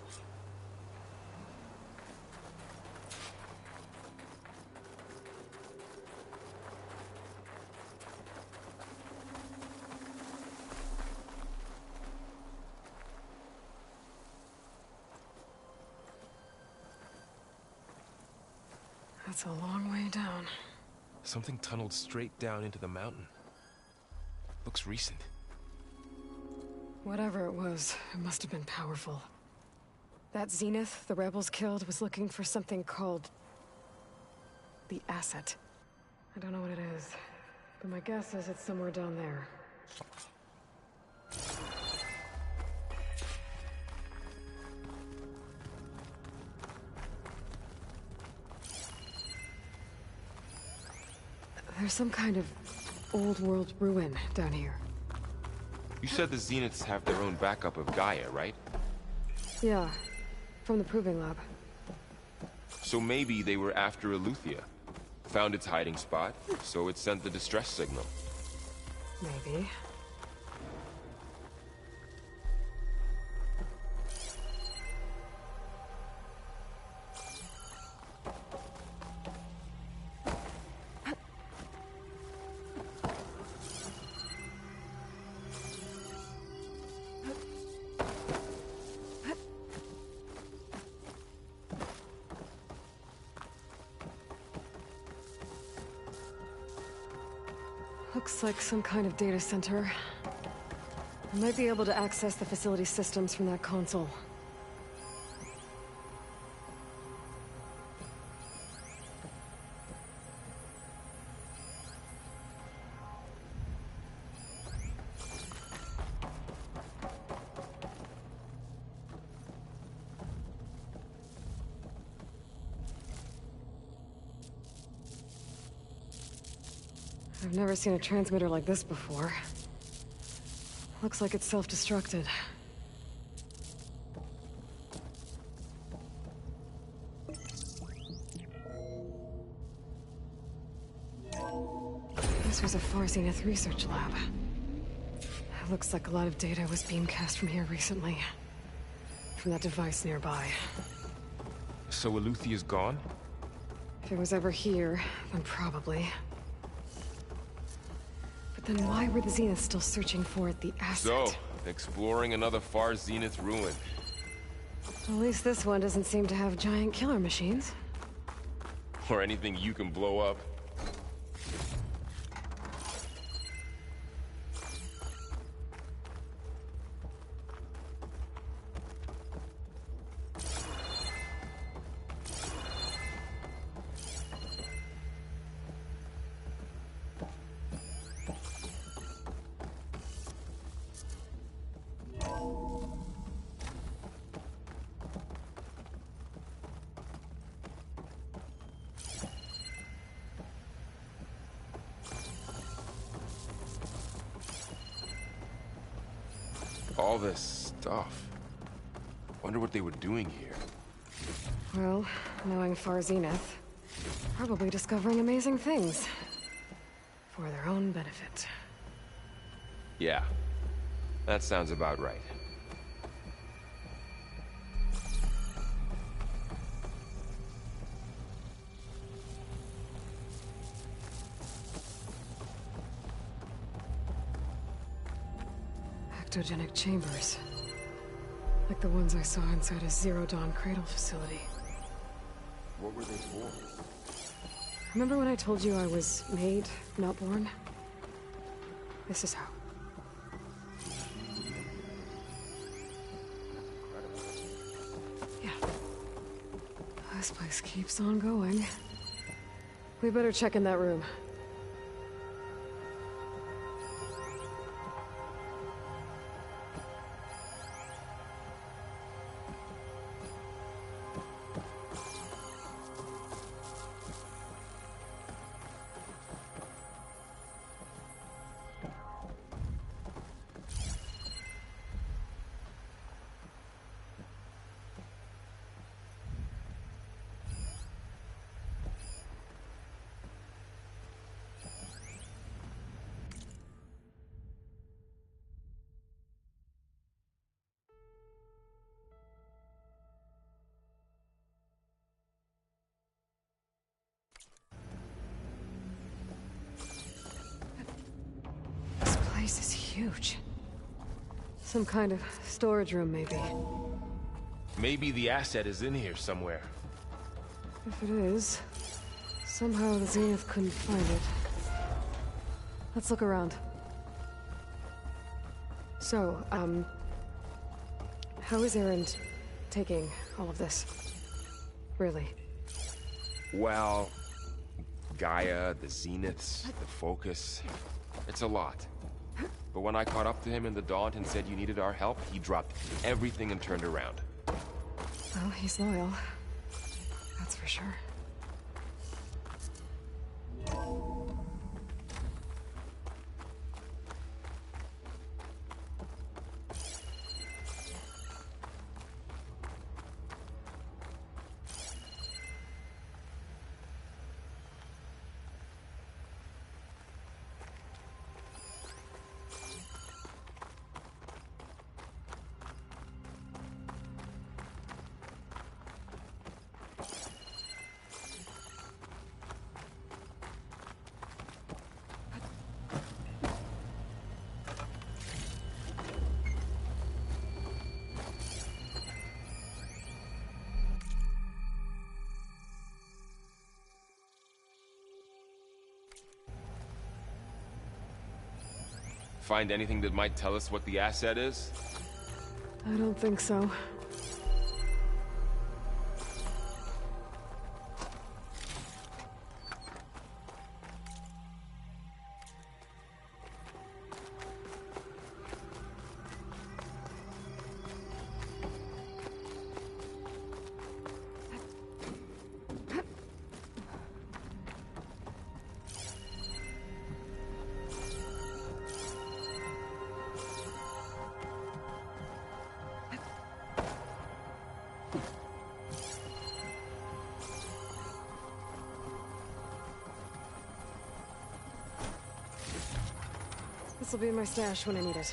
That's a long way down.
Something tunneled straight down into the mountain. Looks recent.
Whatever it was, it must have been powerful. That Zenith the rebels killed was looking for something called the Asset. I don't know what it is, but my guess is it's somewhere down there. There's some kind of old world ruin down here.
You said the Zeniths have their own backup of Gaia, right?
Yeah, from the Proving Lab.
So maybe they were after Eleuthia. Found its hiding spot, so it sent the distress signal.
Maybe. Looks like some kind of data center. I might be able to access the facility systems from that console. I've never seen a transmitter like this before. Looks like it's self-destructed. This was a Far Zenith research lab. It looks like a lot of data was beamcast from here recently. From that device nearby.
So Eleuthia's gone? If
it was ever here, then probably. But Then why were the Zeniths still searching for the asset?
So, exploring another Far Zenith ruin.
At least this one doesn't seem to have giant killer machines.
Or anything you can blow up. All this stuff. Wonder what they were doing here.
Well, knowing Far Zenith, probably discovering amazing things. For their own benefit.
Yeah, that sounds about right.
Ectogenic chambers. Like the ones I saw inside a Zero Dawn cradle facility.
What were they for?
Remember when I told you I was made, not born? This is how. Yeah. This place keeps on going. We better check in that room. This place is huge. Some kind of storage room, maybe.
Maybe the asset is in here somewhere.
If it is, somehow the Zenith couldn't find it. Let's look around. So, how is Erend taking all of this? Really?
Well, Gaia, the Zeniths, the Focus. It's a lot. But when I caught up to him in the Daunt and said you needed our help, he dropped everything and turned around.
Well, he's loyal. That's for sure.
Find anything that might tell us what the asset is?
I don't think so. This will be in my stash when I need it.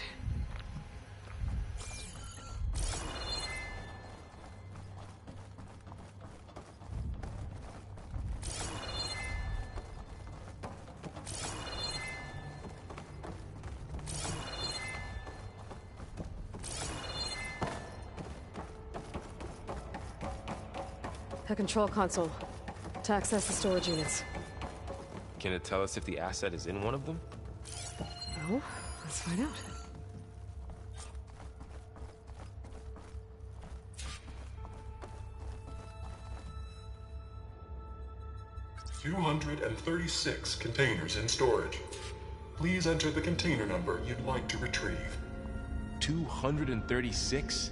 A control console. To access the storage units.
Can it tell us if the asset is in one of them?
Well, let's find out.
$236 containers in storage. Please enter the container number you'd like to retrieve.
236?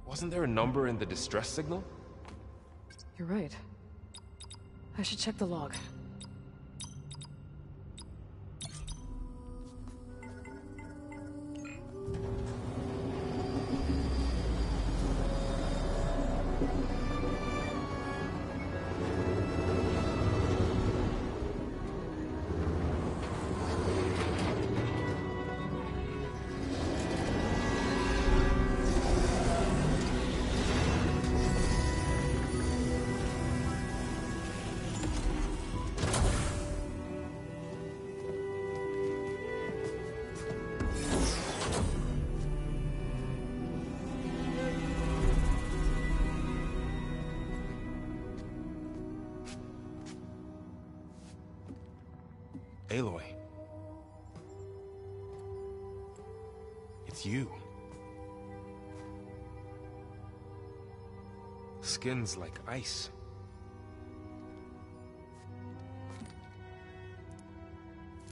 Wasn't there a number in the distress signal?
You're right. I should check the log.
Aloy. It's you. Skin's like ice.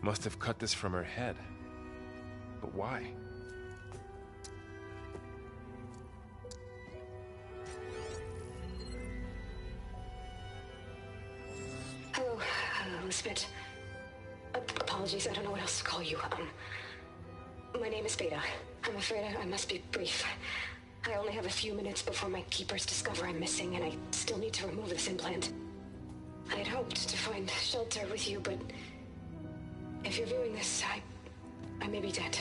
Must have cut this from her head. But why?
Hello, Elizabeth. Apologies, I don't know what else to call you. My name is Beta. I'm afraid I must be brief. I only have a few minutes before my keepers discover I'm missing, and I still need to remove this implant. I had hoped to find shelter with you, but if you're viewing this, I may be dead.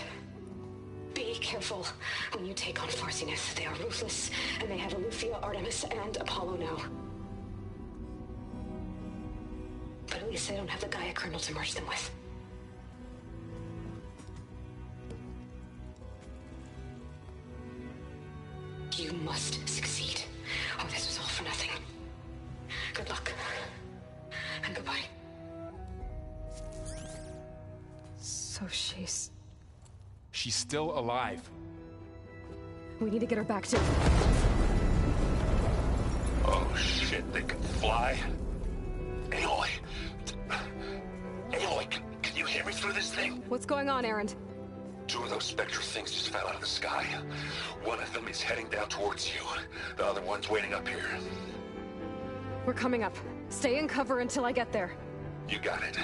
Be careful when you take on Far Zenith. They are ruthless, and they have Eleuthia, Artemis, and Apollo now. But at least they don't have the Gaia kernel to merge them with. You must succeed, or this was all for nothing. Good luck. And goodbye.
So she's
still alive.
We need to get her back to...
Oh shit, they can fly? Aloy! Aloy, can you hear me through this thing?
What's going on, Erend?
2 of those Spectre things just fell out of the sky. One of them is heading down towards you. The other one's waiting up here.
We're coming up. Stay in cover until I get there.
You got it.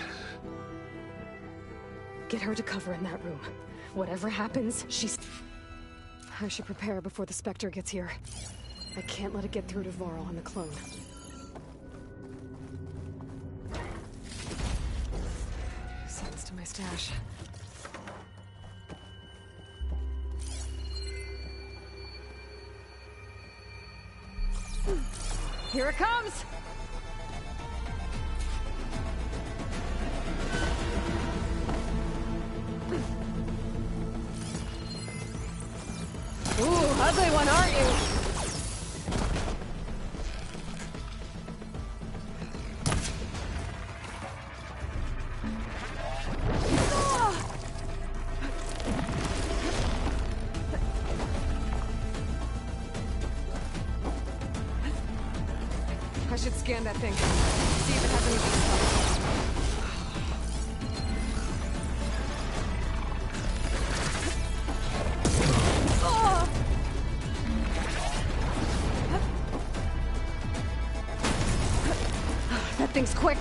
Get her to cover in that room. Whatever happens, she's... I should prepare before the Spectre gets here. I can't let it get through to Varl and the clone. Sends to my stash. Here it comes! Ooh, ugly one, aren't you? I should scan that thing. See if it has anything. That thing's quick.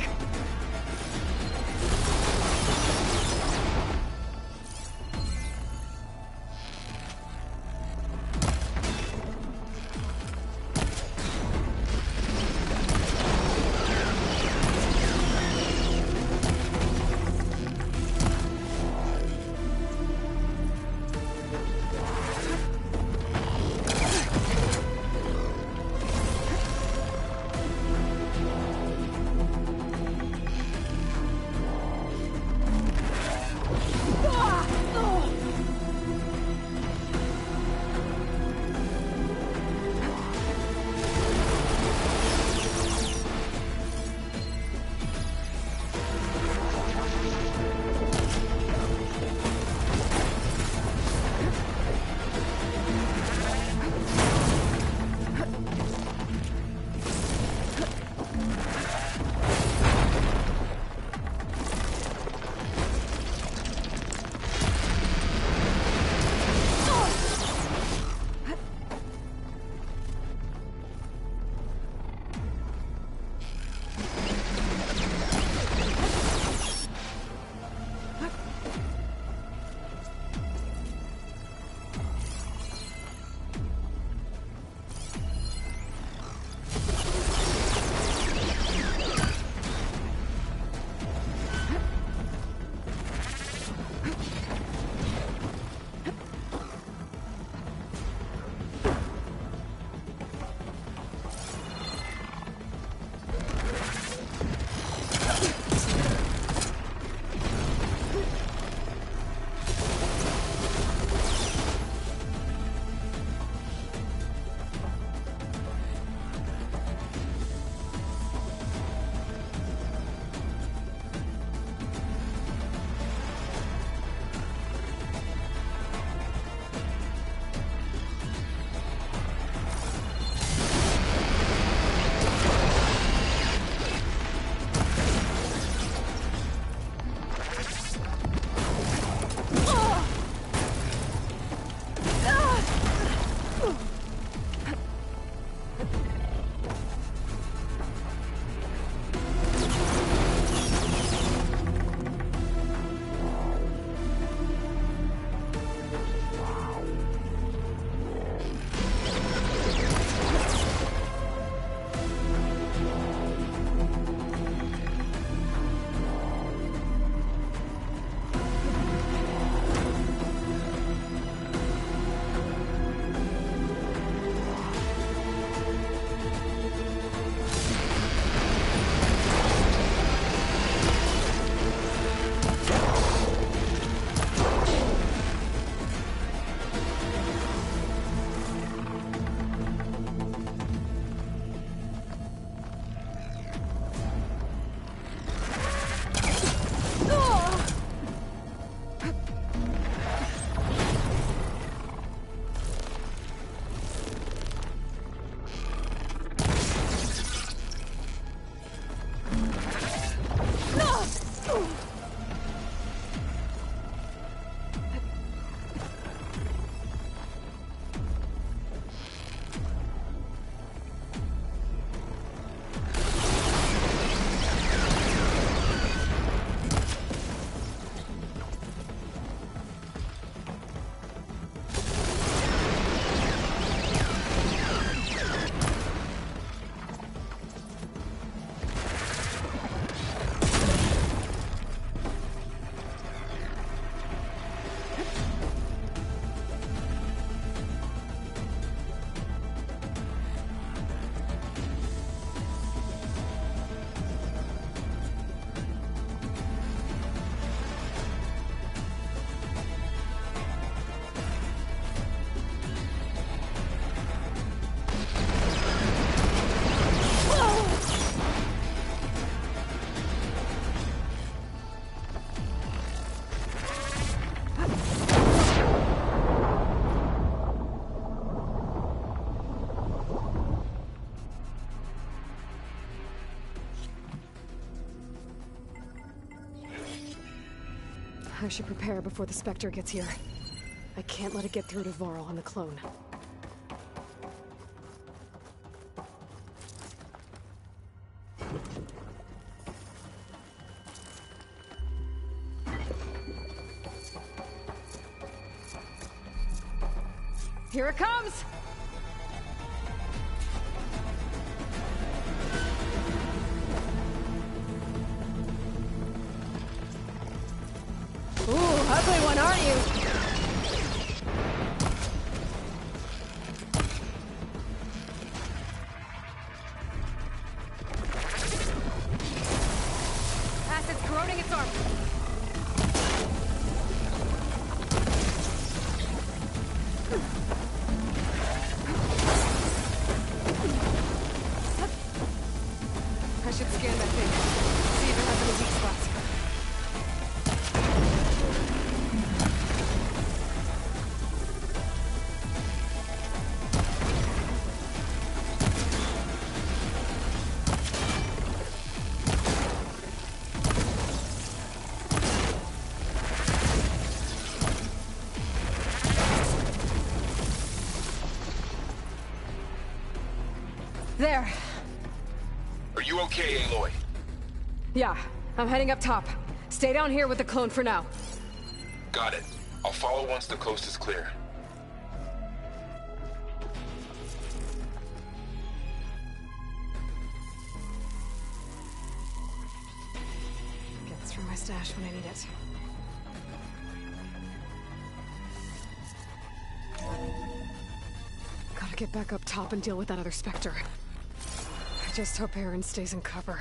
I should prepare before the Spectre gets here. I can't let it get through to Varl and the clone. Here it comes! Ooh, ugly one, aren't you? Acid's corroding its armor. I should scan that thing. See if it has any weak spots. There.
Are you okay, Aloy?
Yeah, I'm heading up top. Stay down here with the clone for now.
Got it. I'll follow once the coast is clear.
Get through my stash when I need it. Gotta get back up top and deal with that other Spectre. I just hope Erend stays in cover.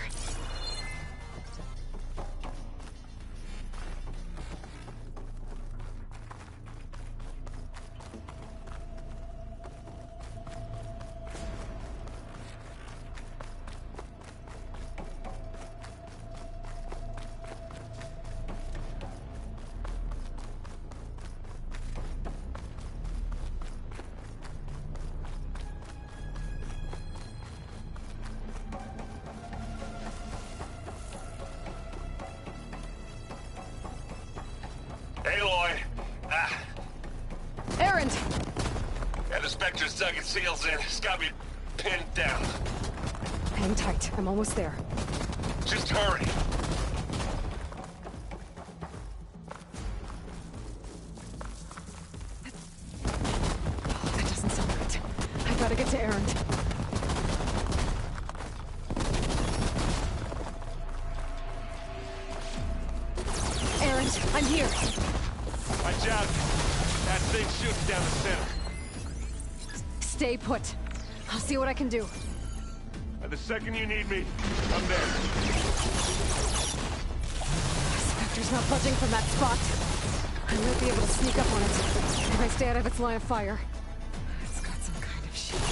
Aloy!
Erend!
Yeah, the Spectre's dug its seals in. It's got me pinned down.
Hang tight. I'm almost there.
Just hurry.
Oh, that doesn't sound good. I gotta get to Erend. Erend, I'm here.
Watch out. That thing shoots down the center.
Stay put. I'll see what I can do.
And the second you need me, I'm there.
Spectre's not budging from that spot. I might be able to sneak up on it if I stay out of its line of fire. It's got some kind of shield.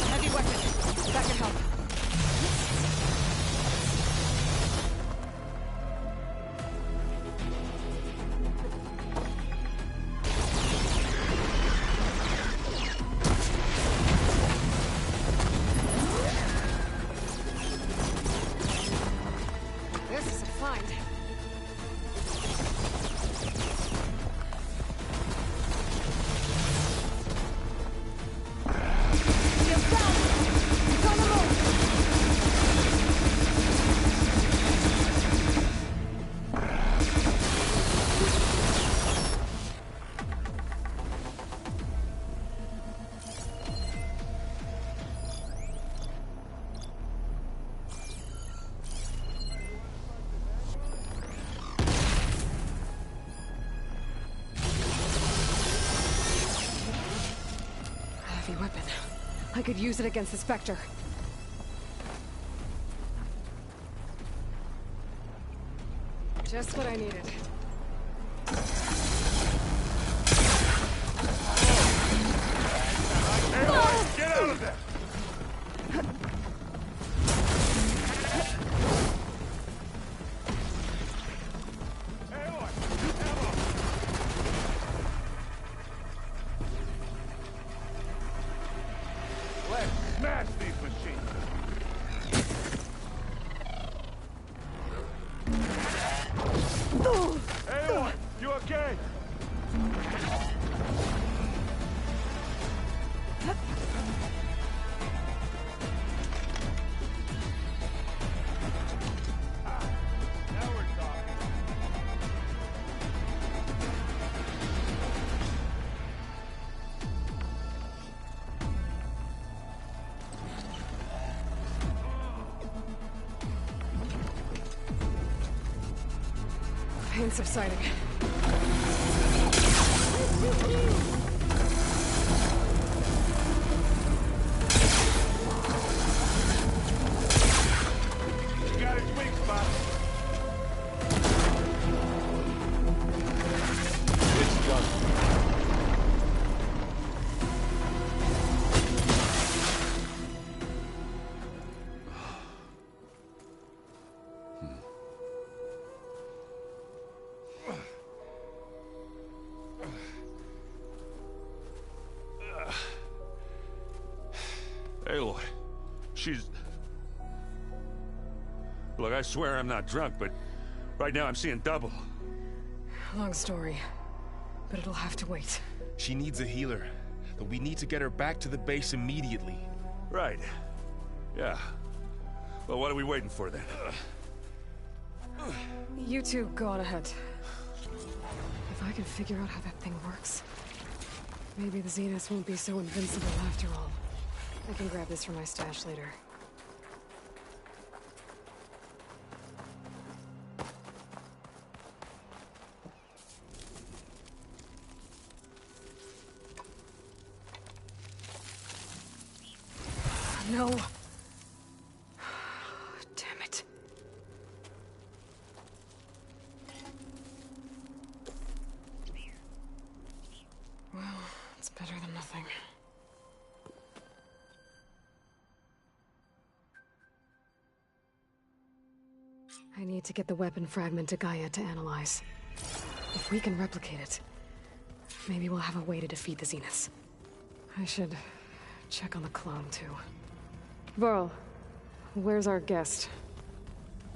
Heavy weapon. That can help. This is a find. Shield down! It's on the move! Heavy weapon. I could use it against the Spectre. Just what I needed.
Aloy, get out of there!
okay?
Pain subsiding.
You got its weak spot.
It's done.
Aloy, she's... Look, I swear I'm not drunk, but right now I'm seeing double.
Long story, but it'll have to wait.
She needs a healer, but we need to get her back to the base immediately.
Right. Yeah. Well, what are we waiting for then?
You two go on ahead. If I can figure out how that thing works, maybe the Zeniths won't be so invincible after all. I can grab this from my stash later. No. Damn it. Well, it's better than nothing. I need to get the weapon fragment to Gaia to analyze. If we can replicate it, maybe we'll have a way to defeat the Zeniths. I should check on the clone, too. Varl, where's our guest?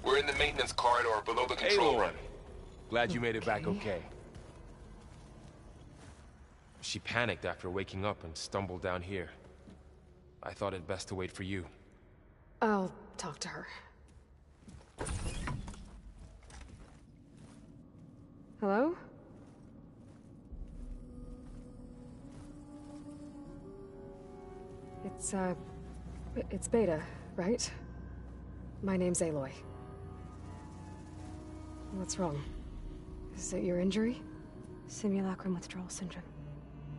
We're in the maintenance corridor below the control room. Glad you made it back okay. She panicked after waking up and stumbled down here. I thought it best to wait for you.
I'll talk to her. Hello? It's Beta, right? My name's Aloy. What's wrong? Is it your injury?
Simulacrum withdrawal syndrome.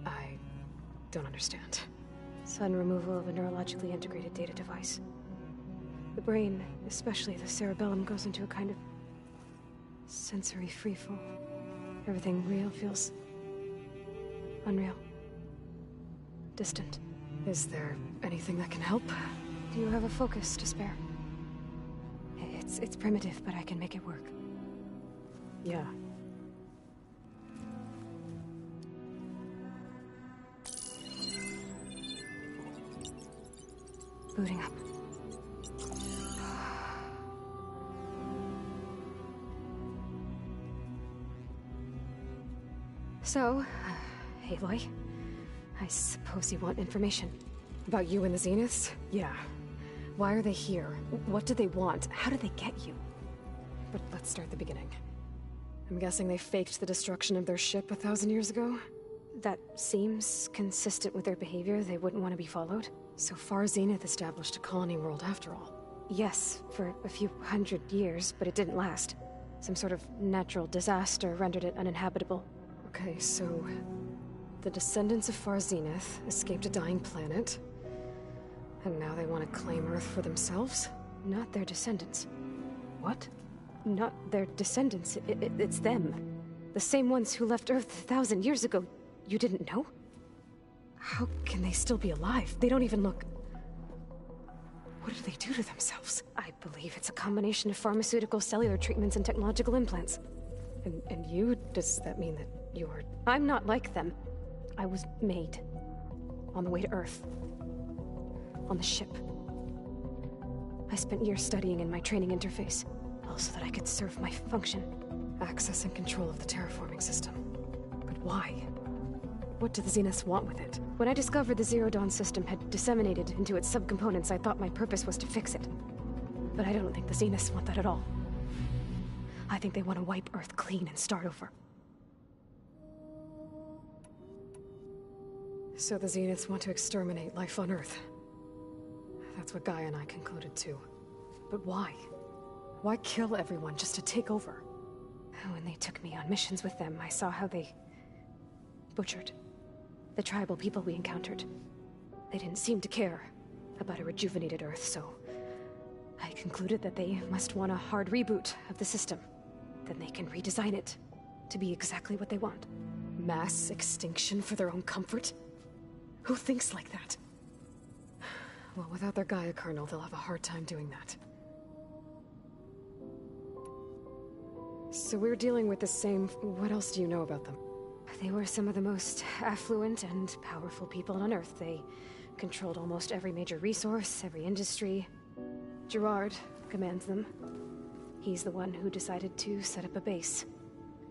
I don't understand.
Sudden removal of a neurologically integrated data device. The brain, especially the cerebellum, goes into a kind of sensory freefall. Everything real feels unreal. Distant.
Is there anything that can help?
Do you have a focus to spare? It's primitive, but I can make it work.
Yeah.
Booting up. So, Aloy, I suppose you want information.
About you and the Zeniths? Yeah. Why are they here? What do they want? How did they get you? But let's start at the beginning. I'm guessing they faked the destruction of their ship 1,000 years ago?
That seems consistent with their behavior. They wouldn't want to be followed.
So far, Zenith established a colony world after all.
Yes, for a few hundred years, but it didn't last. Some sort of natural disaster rendered it uninhabitable.
Okay, so the descendants of Far Zenith escaped a dying planet, and now they want to claim Earth for themselves?
Not their descendants.
What?
Not their descendants. It's them. The same ones who left Earth 1,000 years ago. You didn't know?
How can they still be alive? They don't even look... What did they do to themselves?
I believe it's a combination of pharmaceutical, cellular treatments, and technological implants.
And you? Does that mean that you're...
I'm not like them. I was made. On the way to Earth. On the ship. I spent years studying in my training interface, all so that I could serve my function.
Access and control of the terraforming system. But why? What do the Zeniths want with it? When I discovered the Zero Dawn system had disseminated into its subcomponents, I thought my purpose was to fix it. But I don't think the Zeniths want that at all. I think they want to wipe Earth clean and start over. So the Zeniths want to exterminate life on Earth. That's what Gaia and I concluded too. But why? Why kill everyone just to take over? When they took me on missions with them, I saw how they butchered the tribal people we encountered. They didn't seem to care about a rejuvenated Earth, so I concluded that they must want a hard reboot of the system. Then they can redesign it to be exactly what they want. Mass extinction for their own comfort? Who thinks like that? Well, without their Gaia kernel, they'll have a hard time doing that. So we're dealing with the same... What else do you know about them? They were some of the most affluent and powerful people on Earth. They controlled almost every major resource, every industry. Gerard commands them. He's the one who decided to set up a base.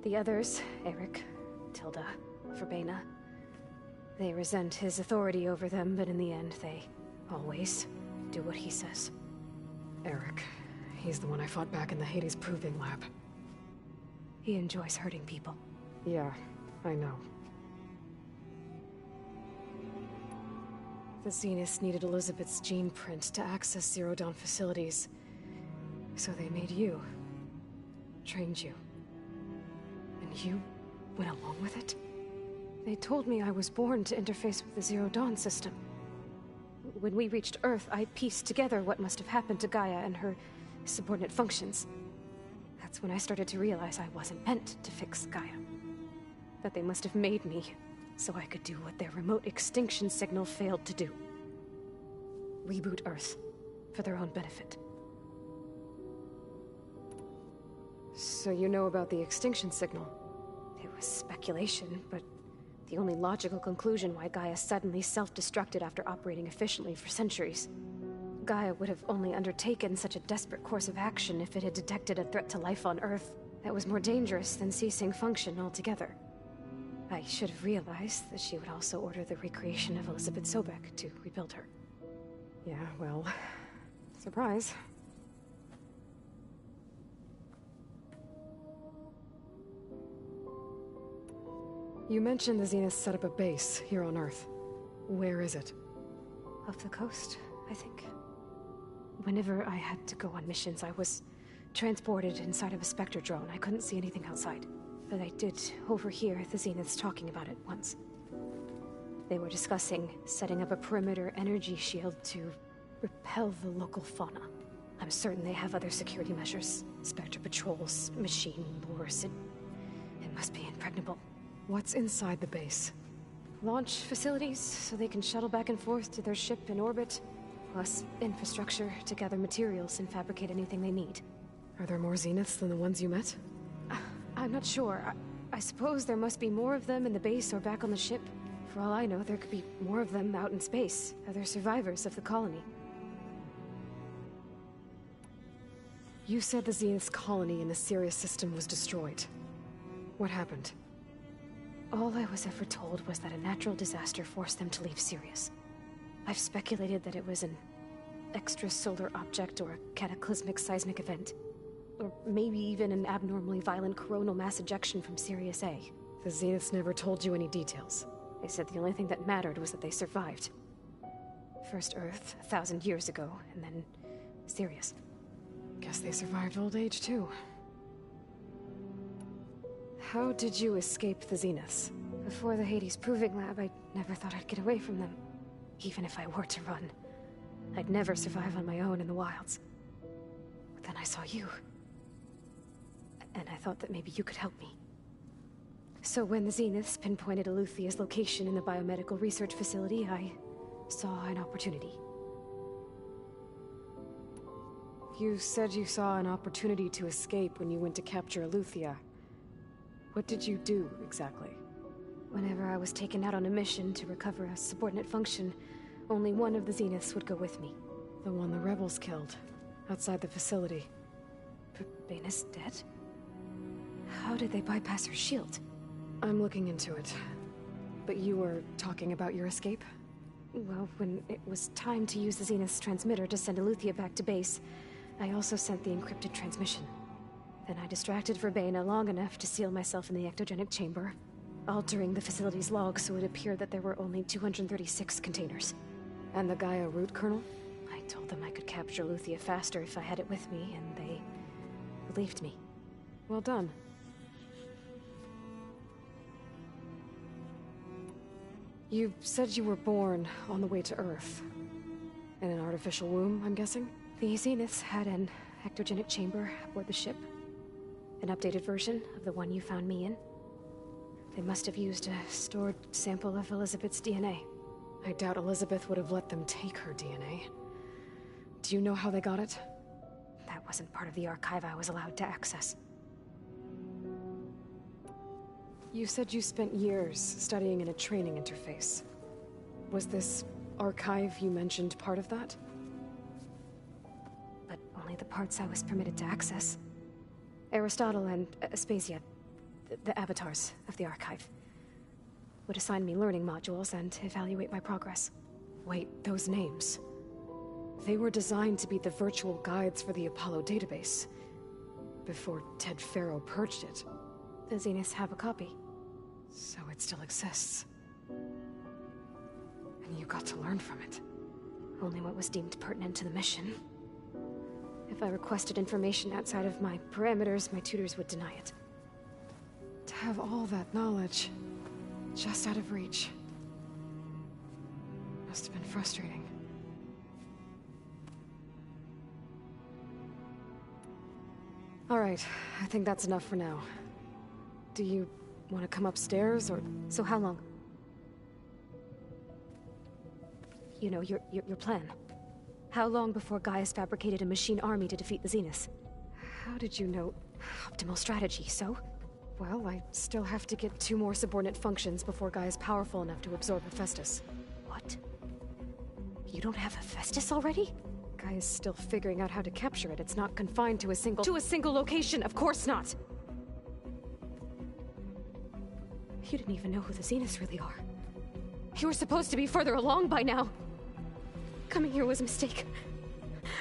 The others, Eric, Tilda, Verbena, they resent his authority over them, but in the end, they always do what he says. Eric. He's the one I fought back in the Hades Proving Lab.
He enjoys hurting people.
Yeah, I know. The Zeniths needed Elizabeth's gene print to access Zero Dawn facilities. So they made you. Trained you. And you went along with it? They told me I was born to interface with the Zero Dawn system. When we reached Earth, I pieced together what must have happened to Gaia and her subordinate functions. That's when I started to realize I wasn't meant to fix Gaia. That they must have made me so I could do what their remote extinction signal failed to do. Reboot Earth for their own benefit. So you know about the extinction signal? It was speculation, but the only logical conclusion why Gaia suddenly self-destructed after operating efficiently for centuries. Gaia would have only undertaken such a desperate course of action if it had detected a threat to life on Earth that was more dangerous than ceasing function altogether. I should have realized that she would also order the recreation of Elizabeth Sobek to rebuild her. Yeah, well, surprise. You mentioned the Zeniths set up a base here on Earth. Where is it?
Off the coast, I think. Whenever I had to go on missions, I was transported inside of a Spectre drone. I couldn't see anything outside. But I did overhear the Zeniths talking about it once. They were discussing setting up a perimeter energy shield to repel the local fauna. I'm certain they have other security measures. Spectre patrols, machine lures. It must be impregnable.
What's inside the base?
Launch facilities, so they can shuttle back and forth to their ship in orbit. Plus infrastructure to gather materials and fabricate anything they need.
Are there more Zeniths than the ones you met?
I'm not sure. I suppose there must be more of them in the base or back on the ship. For all I know, there could be more of them out in space, other survivors of the colony.
You said the Zenith's colony in the Sirius system was destroyed. What happened?
All I was ever told was that a natural disaster forced them to leave Sirius. I've speculated that it was an extrasolar object or a cataclysmic seismic event. Or maybe even an abnormally violent coronal mass ejection from Sirius A.
The Zeniths never told you any details.
They said the only thing that mattered was that they survived. First Earth, 1,000 years ago, and then Sirius.
Guess they survived old age, too. How did you escape the Zeniths?
Before the Hades Proving Lab, I never thought I'd get away from them. Even if I were to run. I'd never survive on my own in the wilds. But then I saw you. And I thought that maybe you could help me. So when the Zeniths pinpointed Eluthia's location in the biomedical research facility, I saw an opportunity.
You said you saw an opportunity to escape when you went to capture Eluthia. What did you do, exactly?
Whenever I was taken out on a mission to recover a subordinate function, only one of the Zeniths would go with me.
The one the rebels killed, outside the facility.
Verbena's dead? How did they bypass her shield?
I'm looking into it. But you were talking about your escape?
Well, when it was time to use the Zenith's transmitter to send Eleuthia back to base, I also sent the encrypted transmission. Then I distracted Verbena long enough to seal myself in the ectogenic chamber, altering the facility's log so it appeared that there were only 236 containers.
And the Gaia root kernel?
I told them I could capture Eleuthia faster if I had it with me, and they believed me.
Well done. You said you were born on the way to Earth. In an artificial womb, I'm guessing?
The Zeniths had an ectogenic chamber aboard the ship. An updated version of the one you found me in. They must have used a stored sample of Elizabeth's DNA.
I doubt Elizabeth would have let them take her DNA. Do you know how they got it?
That wasn't part of the archive I was allowed to access.
You said you spent years studying in a training interface. Was this archive you mentioned part of that?
But only the parts I was permitted to access. Aristotle and Aspasia, the avatars of the archive, would assign me learning modules and evaluate my progress.
Wait, those names. They were designed to be the virtual guides for the Apollo database, before Ted Faro purged it.
The Zeniths have a copy.
So it still exists. And you got to learn from it.
Only what was deemed pertinent to the mission. If I requested information outside of my parameters, my tutors would deny it.
To have all that knowledge, just out of reach. Must have been frustrating. All right, I think that's enough for now. Do you want to come upstairs, or...?
So how long? You know, your plan. How long before Gaius fabricated a machine army to defeat the Zeniths?
How did you know?
Optimal strategy, so?
Well, I still have to get 2 more subordinate functions before Gaia's powerful enough to absorb Hephaestus.
What? You don't have Hephaestus already?
Gaia's still figuring out how to capture it. It's not confined to a single... To a single location, of course not!
You didn't even know who the Zeniths really are.
You were supposed to be further along by now!
Coming here was a mistake.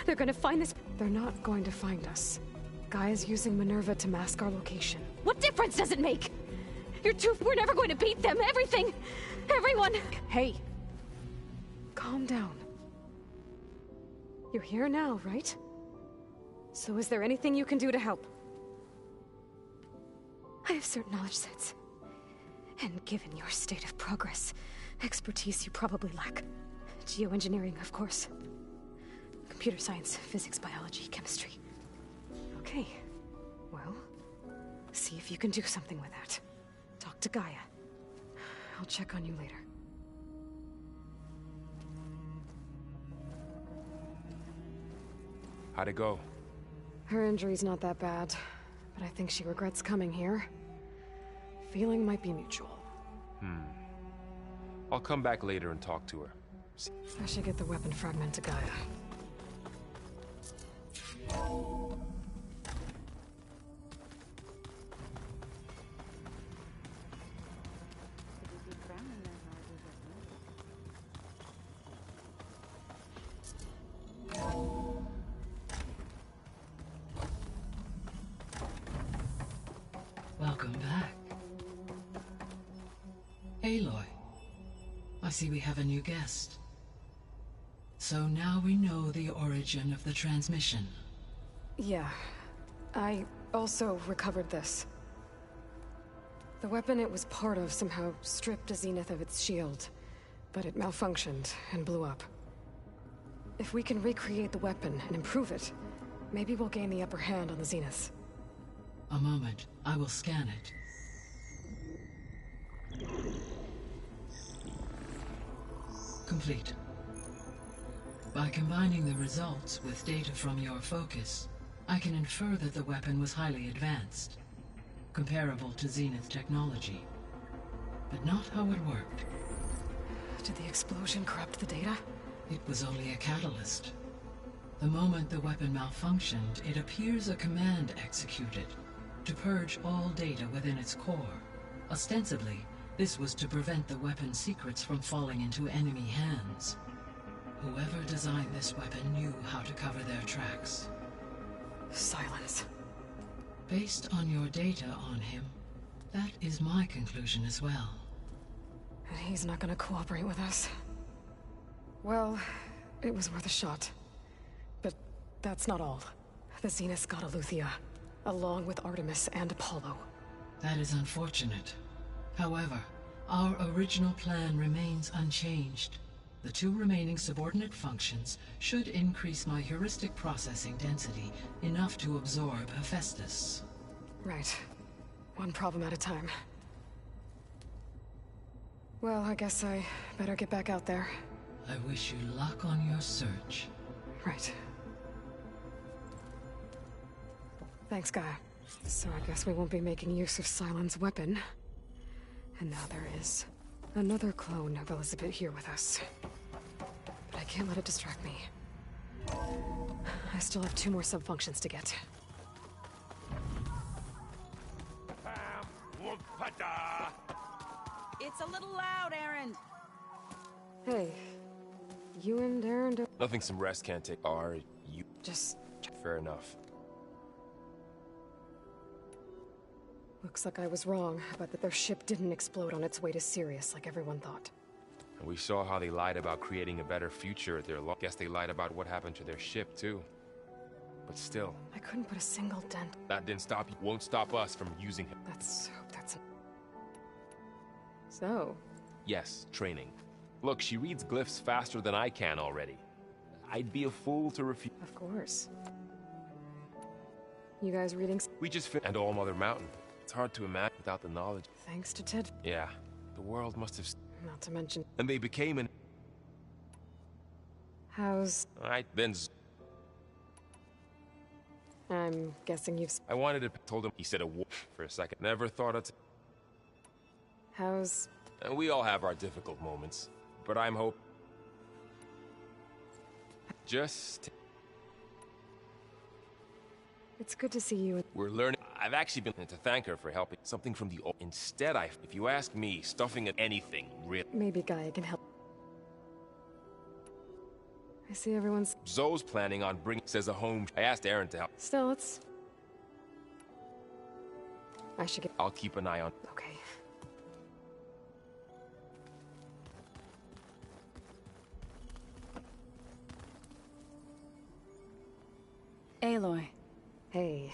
They're gonna find this...
They're not going to find us. Gaia's using Minerva to mask our location.
What difference does it make? We're never going to beat them! Everything! Everyone!
Hey! Calm down. You're here now, right? So is there anything you can do to help?
I have certain knowledge sets. And given your state of progress, expertise you probably lack. Geoengineering, of course. Computer science, physics, biology, chemistry.
Okay. Well, see if you can do something with that. Talk to Gaia. I'll check on you later.
How'd it go?
Her injury's not that bad, but I think she regrets coming here. Feeling might be mutual.
I'll come back later and talk to her.
I should get the weapon fragment to Gaia.
Welcome back. Aloy, I see we have a new guest. So now we know the origin of the transmission.
Yeah. I also recovered this. The weapon it was part of somehow stripped a Zenith of its shield, but it malfunctioned and blew up. If we can recreate the weapon and improve it, maybe we'll gain the upper hand on the Zeniths.
A moment. I will scan it. Complete. By combining the results with data from your focus, I can infer that the weapon was highly advanced, comparable to Zenith technology, but not how it worked.
Did the explosion corrupt the data?
It was only a catalyst. The moment the weapon malfunctioned, it appears a command executed, to purge all data within its core. Ostensibly, this was to prevent the weapon's secrets from falling into enemy hands. Whoever designed this weapon knew how to cover their tracks.
Silence.
Based on your data on him, that is my conclusion as well.
And he's not gonna cooperate with us. Well, it was worth a shot. But that's not all. The Zeniths got Eleuthia, along with Artemis and Apollo.
That is unfortunate. However, our original plan remains unchanged. The 2 remaining subordinate functions should increase my heuristic processing density enough to absorb Hephaestus.
Right. One problem at a time. Well, I guess I better get back out there.
I wish you luck on your search.
Right. Thanks, Gaia. So I guess we won't be making use of Cylon's weapon. And now there is another clone of Elizabeth here with us. But I can't let it distract me. I still have 2 more sub-functions to get.
It's a little loud, Erend.
Hey, you and Erend are...
Nothing some rest can't take. Are you...
Just...
Fair enough.
Looks like I was wrong, but that their ship didn't explode on its way to Sirius like everyone thought.
And we saw how they lied about creating a better future at their Guess they lied about what happened to their ship, too. But still...
I couldn't put a single dent.
That didn't stop you. Won't stop us from using him.
Let's hope that's... So...
Yes, training. Look, she reads glyphs faster than I can already. I'd be a fool to refuse.
Of course. You guys reading...
We just fit... And All Mother Mountain. It's hard to imagine without the knowledge.
Thanks to Ted.
Yeah. The world must have...
Not to mention...
And they became an...
How's...
Alright, then...
I'm guessing you've...
I wanted to... Told him... He said a for a second. Never thought I'd...
How's...
And we all have our difficult moments. But I'm hope... Just...
It's good to see you.
We're learning. I've actually been to thank her for helping. Something from the... Instead, if you ask me, stuffing at anything, really...
Maybe Gaia can help. I see everyone's...
Zoe's planning on bringing... Says a home... I asked Erend to help.
Still, it's... I should get...
I'll keep an eye on...
Okay.
Aloy.
Hey,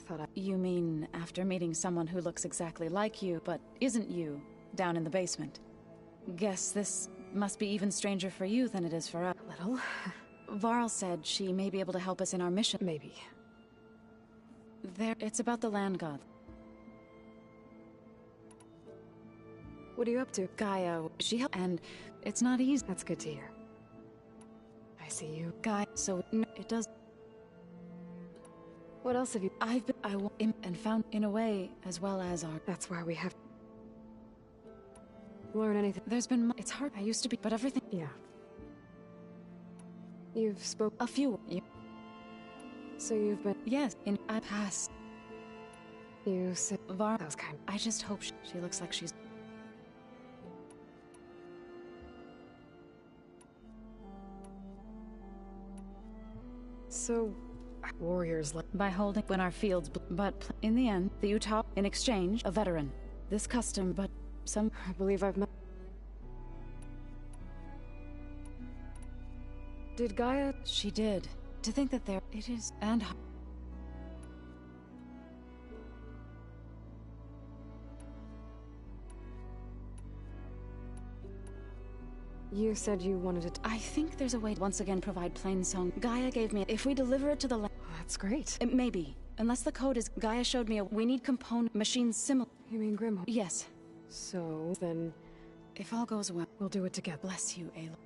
thought I...
You mean after meeting someone who looks exactly like you, but isn't you, down in the basement? Guess this must be even stranger for you than it is for us.
Little.
Varl said she may be able to help us in our mission.
Maybe.
It's about the land god.
What are you up to?
Gaia, she helped, and it's not easy.
That's good to hear. I see you.
Gaia, so no, it does...
What else have you...
and found in a way, as well as our...
That's why we have... Learn anything.
There's been... It's hard. I used to be, but everything...
Yeah. You've spoke...
A few.
So you've been...
Yes, I pass.
You said...
Var...
That was kind.
I just hope she looks like she's...
So... Warriors like...
By holding when our fields... But in the end, the Utah... In exchange, a veteran. This custom, but some...
I believe I've met... Did Gaia...
She did. To think that there... It is... And...
You said you wanted to...
I think there's a way to once again provide plain song. Gaia gave me... If we deliver it to the...
That's great.
It may be. Unless the code is... Gaia showed me we need component... Machines similar...
You mean Grimhorn?
Yes.
So, then...
If all goes well...
We'll do it together.
Bless you, Aloy.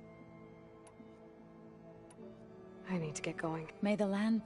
I need to get going.
May the land...